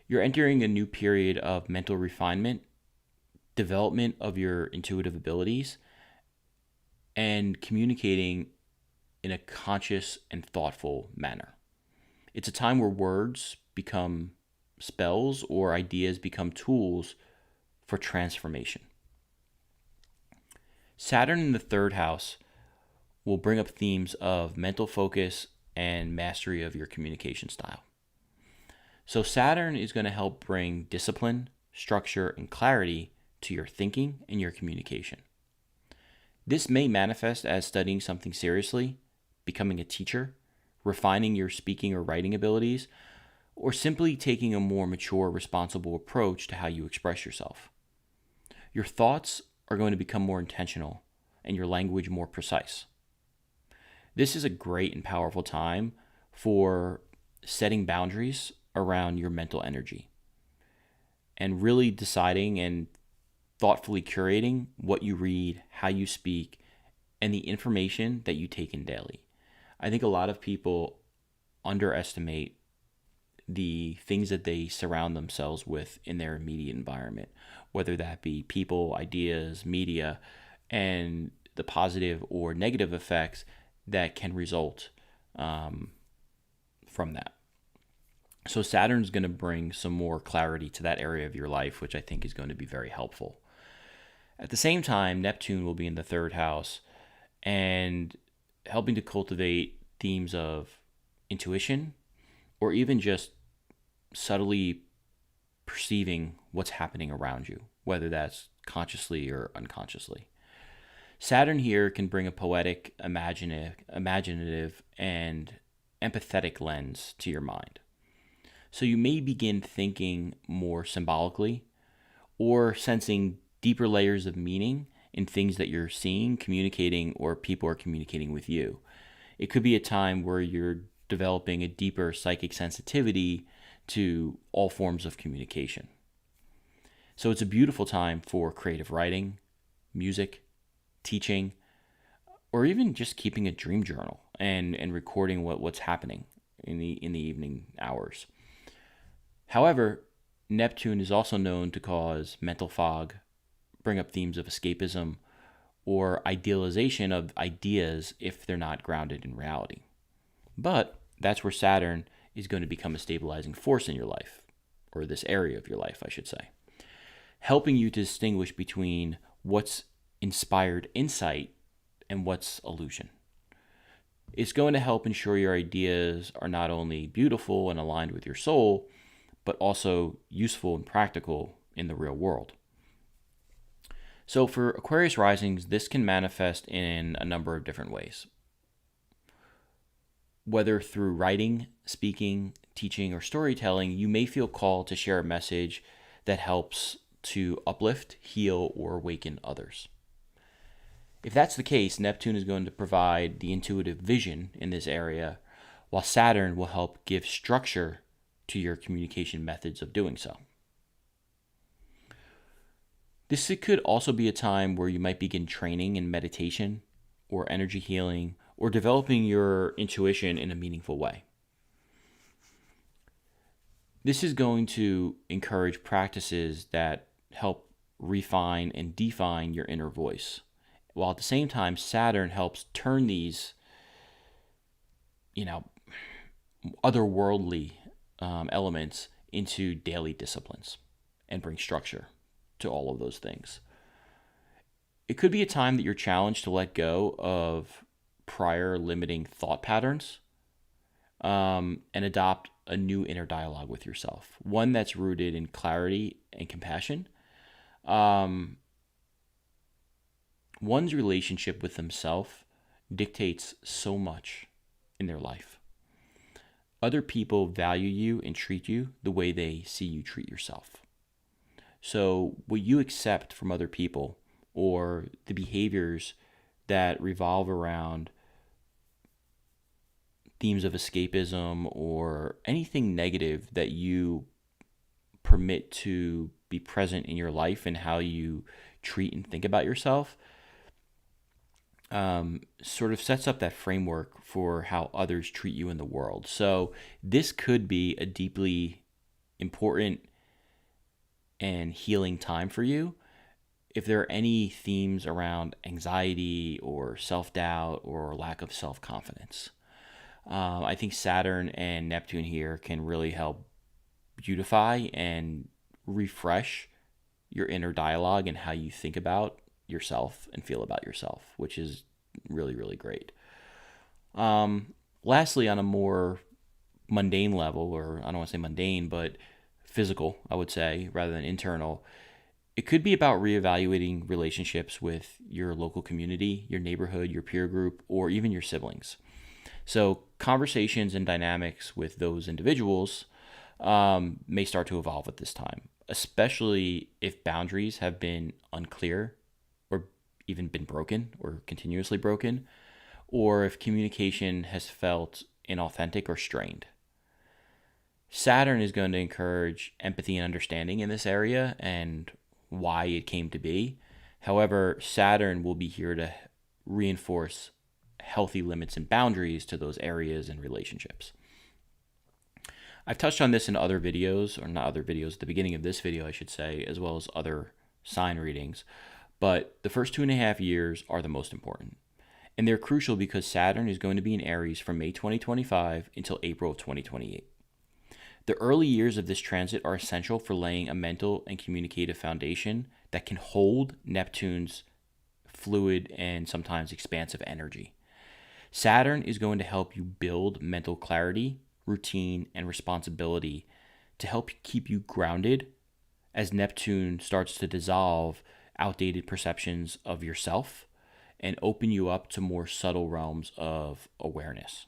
You're entering a new period of mental refinement, development of your intuitive abilities, and communicating in a conscious and thoughtful manner. It's a time where words become spells or ideas become tools for transformation. Saturn in the third house will bring up themes of mental focus and mastery of your communication style. So Saturn is going to help bring discipline, structure, and clarity to your thinking and your communication. This may manifest as studying something seriously, becoming a teacher, refining your speaking or writing abilities, or simply taking a more mature, responsible approach to how you express yourself. Your thoughts are going to become more intentional and your language more precise. This is a great and powerful time for setting boundaries around your mental energy and really deciding and thoughtfully curating what you read, how you speak, and the information that you take in daily. I think a lot of people underestimate the things that they surround themselves with in their immediate environment, whether that be people, ideas, media, and the positive or negative effects that can result from that. So Saturn's going to bring some more clarity to that area of your life, which I think is going to be very helpful. At the same time, Neptune will be in the third house and helping to cultivate themes of intuition, or even just subtly perceiving what's happening around you, whether that's consciously or unconsciously. Saturn here can bring a poetic, imaginative, and empathetic lens to your mind. So you may begin thinking more symbolically or sensing deeper layers of meaning in things that you're seeing, communicating, or people are communicating with you. It could be a time where you're developing a deeper psychic sensitivity to all forms of communication. So it's a beautiful time for creative writing, music, teaching, or even just keeping a dream journal and recording what's happening in the evening hours. However, Neptune is also known to cause mental fog, bring up themes of escapism, or idealization of ideas if they're not grounded in reality. But that's where Saturn is going to become a stabilizing force in your life, or this area of your life, I should say, helping you to distinguish between what's inspired insight and what's illusion. It's going to help ensure your ideas are not only beautiful and aligned with your soul, but also useful and practical in the real world. So for Aquarius risings, this can manifest in a number of different ways. Whether through writing, speaking, teaching, or storytelling, you may feel called to share a message that helps to uplift, heal, or awaken others. If that's the case, Neptune is going to provide the intuitive vision in this area, while Saturn will help give structure to your communication methods of doing so. This could also be a time where you might begin training in meditation or energy healing or developing your intuition in a meaningful way. This is going to encourage practices that help refine and define your inner voice, while at the same time Saturn helps turn these, otherworldly elements into daily disciplines and bring structure to all of those things. It could be a time that you're challenged to let go of prior limiting thought patterns, and adopt a new inner dialogue with yourself, one that's rooted in clarity and compassion. One's relationship with themselves dictates so much in their life. Other people value you and treat you the way they see you treat yourself. So what you accept from other people, or the behaviors that revolve around themes of escapism or anything negative that you permit to be present in your life and how you treat and think about yourself, sort of sets up that framework for how others treat you in the world. So this could be a deeply important and healing time for you. If there are any themes around anxiety or self-doubt or lack of self-confidence, I think Saturn and Neptune here can really help beautify and refresh your inner dialogue and how you think about yourself and feel about yourself, which is really, really great. Lastly, on a more mundane level, or I don't want to say mundane, but physical, I would say, rather than internal, it could be about reevaluating relationships with your local community, your neighborhood, your peer group, or even your siblings. So conversations and dynamics with those individuals may start to evolve at this time, especially if boundaries have been unclear or even been broken or continuously broken, or if communication has felt inauthentic or strained. Saturn is going to encourage empathy and understanding in this area and why it came to be. However, Saturn will be here to reinforce healthy limits and boundaries to those areas and relationships. I've touched on this in other videos, or not other videos, at the beginning of this video, I should say, as well as other sign readings. But the first 2.5 years are the most important. And they're crucial because Saturn is going to be in Aries from May 2025 until April of 2028. The early years of this transit are essential for laying a mental and communicative foundation that can hold Neptune's fluid and sometimes expansive energy. Saturn is going to help you build mental clarity, routine, and responsibility to help keep you grounded as Neptune starts to dissolve outdated perceptions of yourself and open you up to more subtle realms of awareness.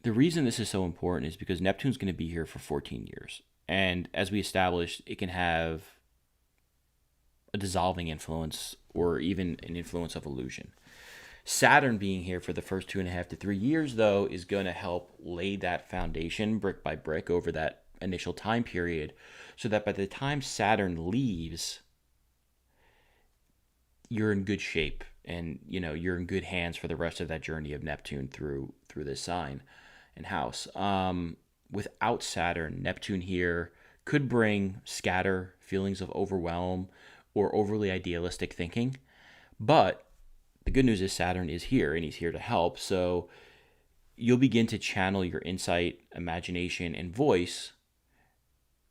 The reason this is so important is because Neptune's going to be here for 14 years. And as we established, it can have a dissolving influence or even an influence of illusion. Saturn being here for the first 2.5 to 3 years, though, is going to help lay that foundation brick by brick over that initial time period, so that by the time Saturn leaves, you're in good shape and you're in good hands for the rest of that journey of Neptune through this sign and house. Without Saturn, Neptune here could bring scatter, feelings of overwhelm, or overly idealistic thinking. But the good news is Saturn is here and he's here to help. So you'll begin to channel your insight, imagination, and voice,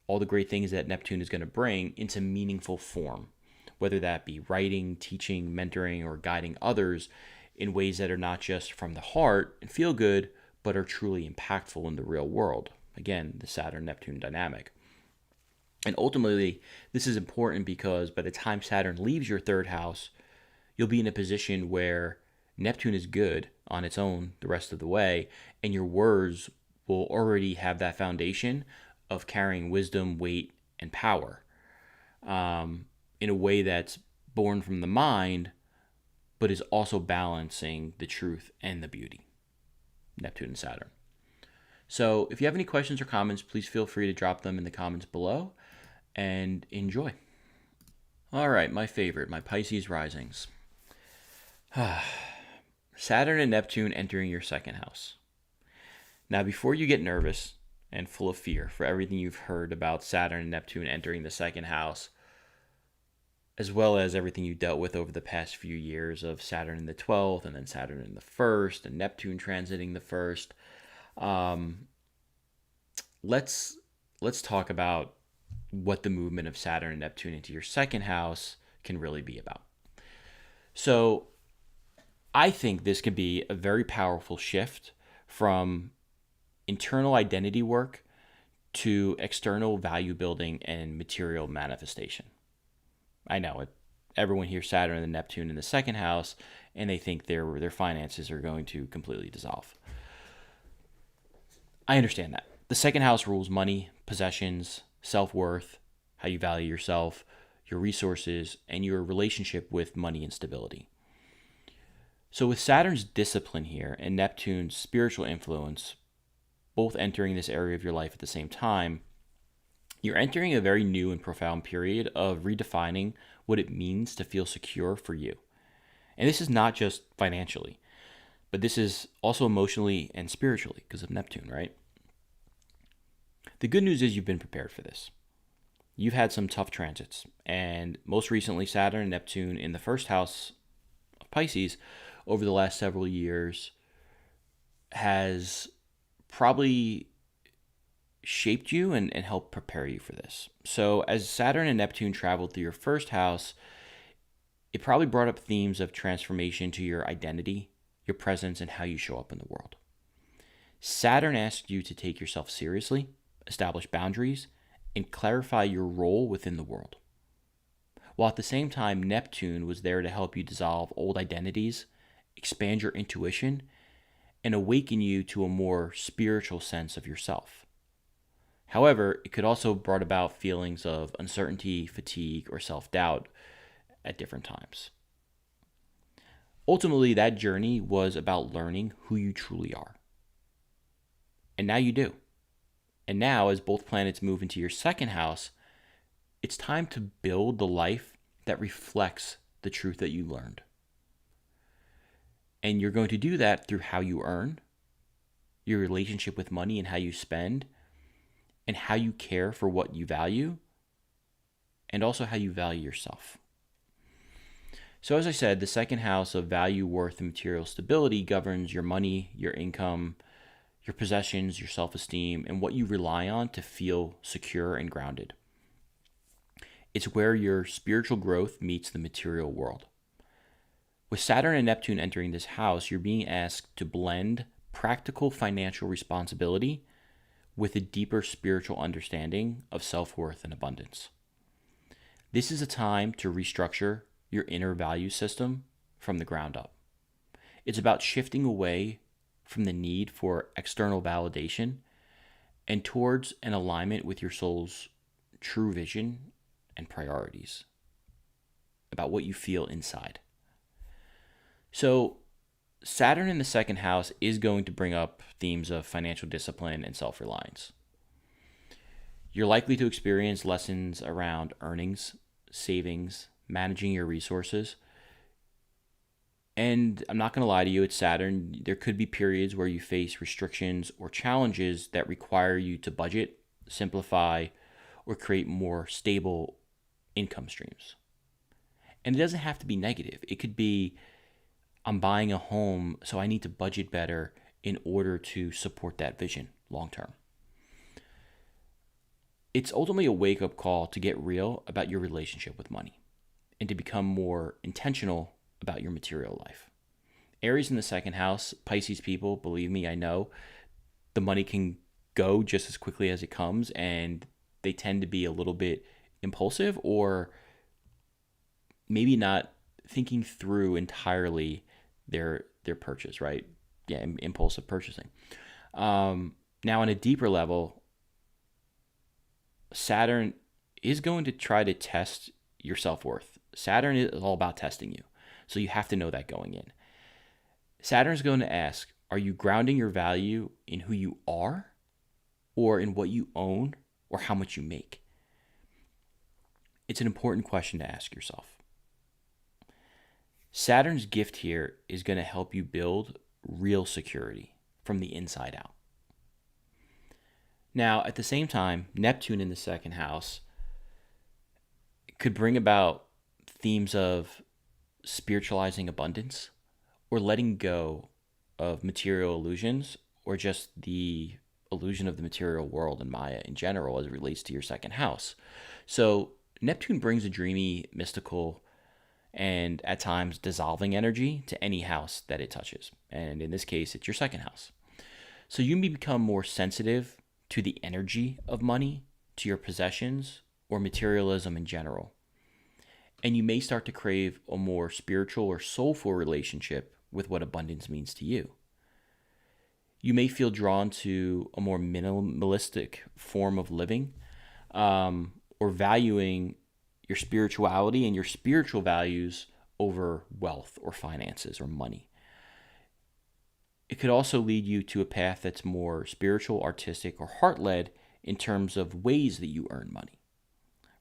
all the great things that Neptune is going to bring, into meaningful form, whether that be writing, teaching, mentoring, or guiding others in ways that are not just from the heart and feel good, but are truly impactful in the real world. Again, the Saturn-Neptune dynamic. And ultimately, this is important because by the time Saturn leaves your third house, you'll be in a position where Neptune is good on its own the rest of the way, and your words will already have that foundation of carrying wisdom, weight, and power in a way that's born from the mind, but is also balancing the truth and the beauty. Neptune and Saturn. So if you have any questions or comments, please feel free to drop them in the comments below and enjoy. All right, my favorite, my Pisces risings. Saturn and Neptune entering your second house. Now, before you get nervous and full of fear for everything you've heard about Saturn and Neptune entering the second house, as well as everything you dealt with over the past few years of Saturn in the 12th and then Saturn in the first and Neptune transiting the first, um, let's talk about what the movement of Saturn and Neptune into your second house can really be about. So I think this can be a very powerful shift from internal identity work to external value building and material manifestation. I know it. Everyone hears Saturn and Neptune in the second house, and they think their finances are going to completely dissolve. I understand that. The second house rules money, possessions, self-worth, how you value yourself, your resources, and your relationship with money and stability. So with Saturn's discipline here and Neptune's spiritual influence, both entering this area of your life at the same time, you're entering a very new and profound period of redefining what it means to feel secure for you. And this is not just financially, but this is also emotionally and spiritually because of Neptune, right? The good news is you've been prepared for this. You've had some tough transits, and most recently Saturn and Neptune in the first house of Pisces over the last several years has probably shaped you and helped prepare you for this. So as Saturn and Neptune traveled through your first house, it probably brought up themes of transformation to your identity, your presence, and how you show up in the world. Saturn asked you to take yourself seriously, establish boundaries, and clarify your role within the world. While at the same time, Neptune was there to help you dissolve old identities, expand your intuition, and awaken you to a more spiritual sense of yourself. However, it could also brought about feelings of uncertainty, fatigue, or self-doubt at different times. Ultimately, that journey was about learning who you truly are. And now you do. And now, as both planets move into your second house, it's time to build the life that reflects the truth that you learned. And you're going to do that through how you earn, your relationship with money and how you spend, and how you care for what you value, and also how you value yourself. So as I said, the second house of value, worth, and material stability governs your money, your income, your possessions, your self-esteem, and what you rely on to feel secure and grounded. It's where your spiritual growth meets the material world. With Saturn and Neptune entering this house, you're being asked to blend practical financial responsibility with a deeper spiritual understanding of self-worth and abundance. This is a time to restructure your inner value system from the ground up. It's about shifting away from the need for external validation and towards an alignment with your soul's true vision and priorities about what you feel inside. So Saturn in the second house is going to bring up themes of financial discipline and self-reliance. You're likely to experience lessons around earnings, savings, managing your resources. And I'm not going to lie to you, it's Saturn. There could be periods where you face restrictions or challenges that require you to budget, simplify, or create more stable income streams. And it doesn't have to be negative. It could be, I'm buying a home, so I need to budget better in order to support that vision long term. It's ultimately a wake-up call to get real about your relationship with money and to become more intentional about your material life. Aries in the second house, Pisces people, believe me, I know, the money can go just as quickly as it comes, and they tend to be a little bit impulsive or maybe not thinking through entirely their purchase, right? Yeah, impulsive purchasing. Now, on a deeper level, Saturn is going to try to test your self-worth. Saturn is all about testing you. So you have to know that going in. Saturn is going to ask, are you grounding your value in who you are or in what you own or how much you make? It's an important question to ask yourself. Saturn's gift here is going to help you build real security from the inside out. Now, at the same time, Neptune in the second house could bring about themes of spiritualizing abundance or letting go of material illusions or just the illusion of the material world and Maya in general as it relates to your second house. So, Neptune brings a dreamy, mystical, and at times dissolving energy to any house that it touches. And in this case, it's your second house. So you may become more sensitive to the energy of money, to your possessions, or materialism in general. And you may start to crave a more spiritual or soulful relationship with what abundance means to you. You may feel drawn to a more minimalistic form of living, or valuing your spirituality and your spiritual values over wealth or finances or money. It could also lead you to a path that's more spiritual, artistic, or heart-led in terms of ways that you earn money,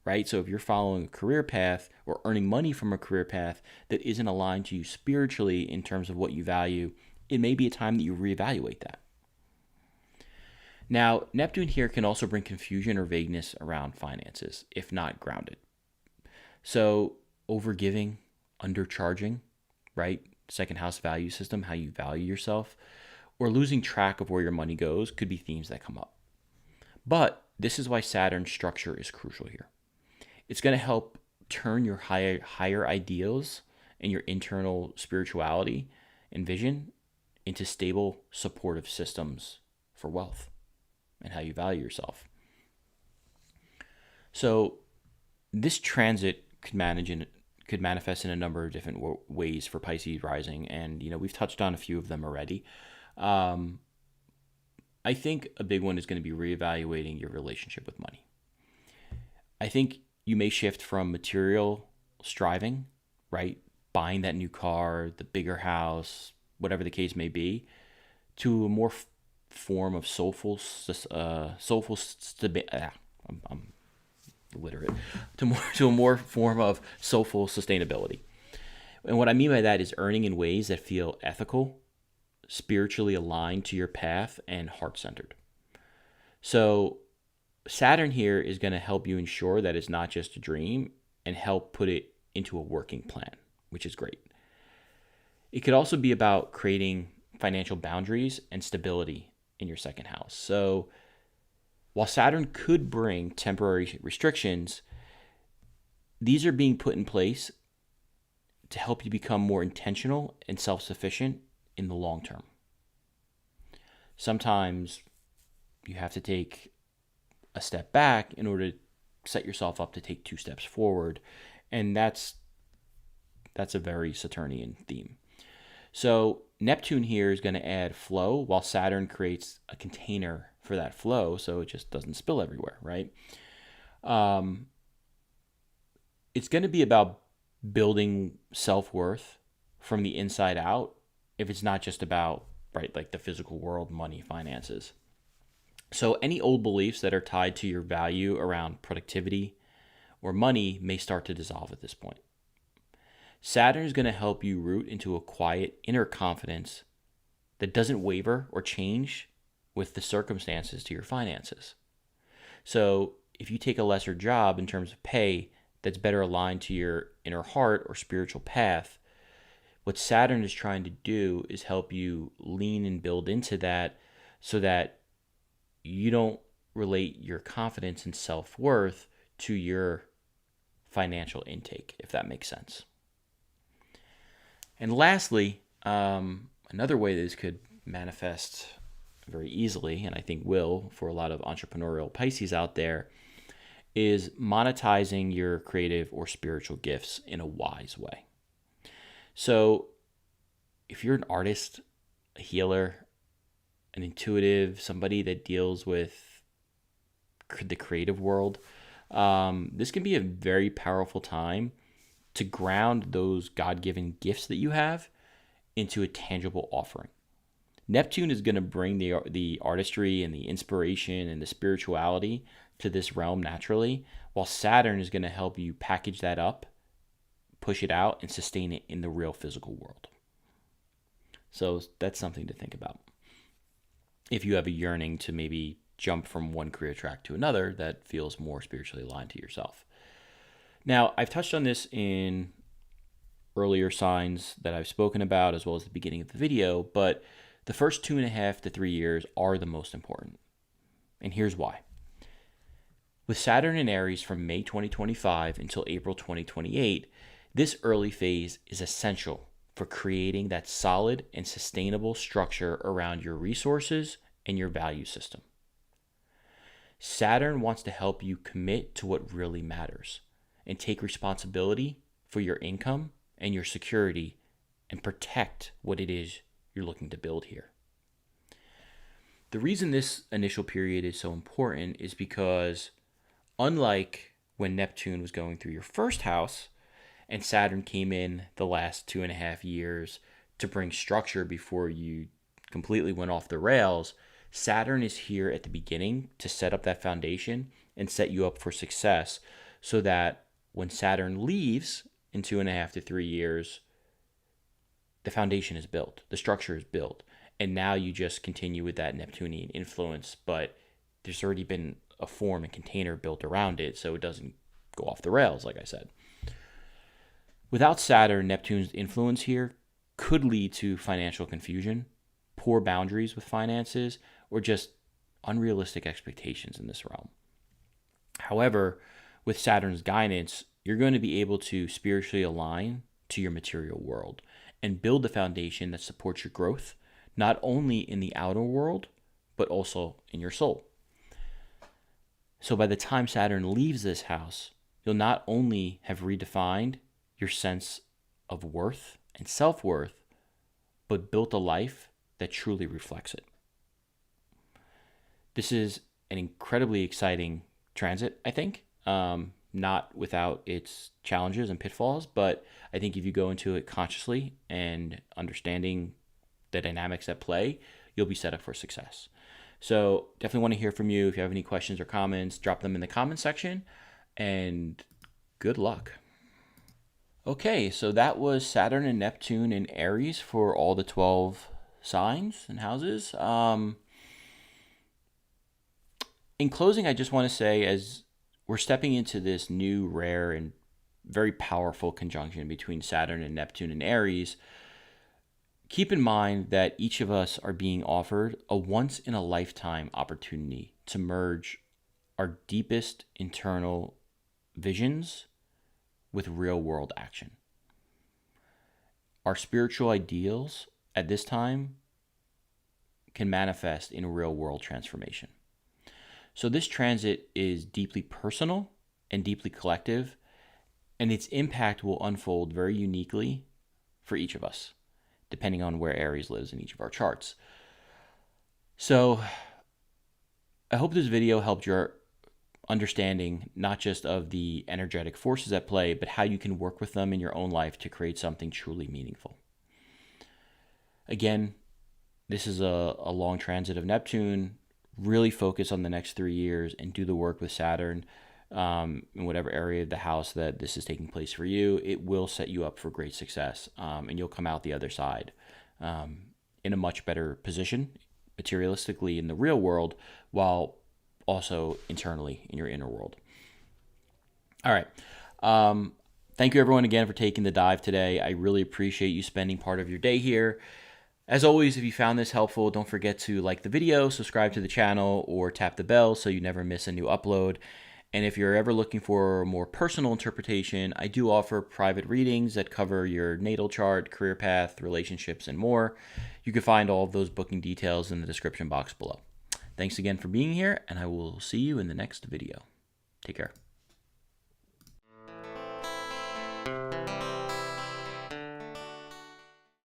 right? So if you're following a career path or earning money from a career path that isn't aligned to you spiritually in terms of what you value, it may be a time that you reevaluate that. Now, Neptune here can also bring confusion or vagueness around finances, if not grounded. So overgiving, undercharging, right? Second house value system, how you value yourself, or losing track of where your money goes could be themes that come up. But this is why Saturn's structure is crucial here. It's going to help turn your higher ideals and your internal spirituality and vision into stable, supportive systems for wealth and how you value yourself. So this transit could manifest in a number of different ways for Pisces rising, and we've touched on a few of them already. I think a big one is going to be reevaluating your relationship with money. I think you may shift from material striving, right, buying that new car, the bigger house, whatever the case may be, to a more form of soulful stability. I'm illiterate. To a more form of soulful sustainability. And what I mean by that is earning in ways that feel ethical, spiritually aligned to your path, and heart-centered. So Saturn here is going to help you ensure that it's not just a dream and help put it into a working plan, which is great. It could also be about creating financial boundaries and stability in your second house. So while Saturn could bring temporary restrictions, these are being put in place to help you become more intentional and self-sufficient in the long term. Sometimes you have to take a step back in order to set yourself up to take 2 steps forward, and that's a very Saturnian theme. So Neptune here is going to add flow while Saturn creates a container for that flow so it just doesn't spill everywhere, right? It's going to be about building self-worth from the inside out if it's not just about, right, like the physical world, money, finances. So any old beliefs that are tied to your value around productivity or money may start to dissolve at this point. Saturn is going to help you root into a quiet inner confidence that doesn't waver or change with the circumstances to your finances. So if you take a lesser job in terms of pay that's better aligned to your inner heart or spiritual path, what Saturn is trying to do is help you lean and build into that so that you don't relate your confidence and self-worth to your financial intake, if that makes sense. And lastly, another way this could manifest very easily, and I think will for a lot of entrepreneurial Pisces out there, is monetizing your creative or spiritual gifts in a wise way. So if you're an artist, a healer, an intuitive, somebody that deals with the creative world, this can be a very powerful time to ground those God-given gifts that you have into a tangible offering. Neptune is going to bring the artistry and the inspiration and the spirituality to this realm naturally, while Saturn is going to help you package that up, push it out, and sustain it in the real physical world. So that's something to think about. If you have a yearning to maybe jump from one career track to another that feels more spiritually aligned to yourself. Now, I've touched on this in earlier signs that I've spoken about, as well as the beginning of the video, but the first 2.5 to 3 years are the most important. And here's why. With Saturn in Aries from May 2025 until April 2028, this early phase is essential for creating that solid and sustainable structure around your resources and your value system. Saturn wants to help you commit to what really matters and take responsibility for your income and your security and protect what it is you're looking to build here. The reason this initial period is so important is because unlike when Neptune was going through your first house and Saturn came in the last 2.5 years to bring structure before you completely went off the rails, Saturn is here at the beginning to set up that foundation and set you up for success so that when Saturn leaves in 2.5 to 3 years, the foundation is built, the structure is built, and now you just continue with that Neptunian influence, but there's already been a form and container built around it so it doesn't go off the rails, like I said. Without Saturn, Neptune's influence here could lead to financial confusion, poor boundaries with finances, or just unrealistic expectations in this realm. However, with Saturn's guidance, you're going to be able to spiritually align to your material world and build the foundation that supports your growth, not only in the outer world, but also in your soul. So by the time Saturn leaves this house, you'll not only have redefined your sense of worth and self-worth, but built a life that truly reflects it. This is an incredibly exciting transit, I think. Not without its challenges and pitfalls, but I think if you go into it consciously and understanding the dynamics at play, you'll be set up for success. So definitely want to hear from you. If you have any questions or comments, drop them in the comment section, and good luck. Okay, so that was Saturn and Neptune in Aries for all the 12 signs and houses. In closing, I just want to say, as we're stepping into this new, rare, and very powerful conjunction between Saturn and Neptune in Aries, keep in mind that each of us are being offered a once-in-a-lifetime opportunity to merge our deepest internal visions with real-world action. Our spiritual ideals at this time can manifest in real-world transformation. So this transit is deeply personal and deeply collective, and its impact will unfold very uniquely for each of us, depending on where Aries lives in each of our charts. So I hope this video helped your understanding not just of the energetic forces at play, but how you can work with them in your own life to create something truly meaningful. Again, this is a long transit of Neptune. Really focus on the next 3 years and do the work with Saturn in whatever area of the house that this is taking place for you. It will set you up for great success, and you'll come out the other side in a much better position materialistically in the real world, while also internally in your inner world. All right. Thank you everyone again for taking the dive today. I really appreciate you spending part of your day here. As always, if you found this helpful, don't forget to like the video, subscribe to the channel, or tap the bell so you never miss a new upload. And if you're ever looking for a more personal interpretation, I do offer private readings that cover your natal chart, career path, relationships, and more. You can find all of those booking details in the description box below. Thanks again for being here, and I will see you in the next video. Take care.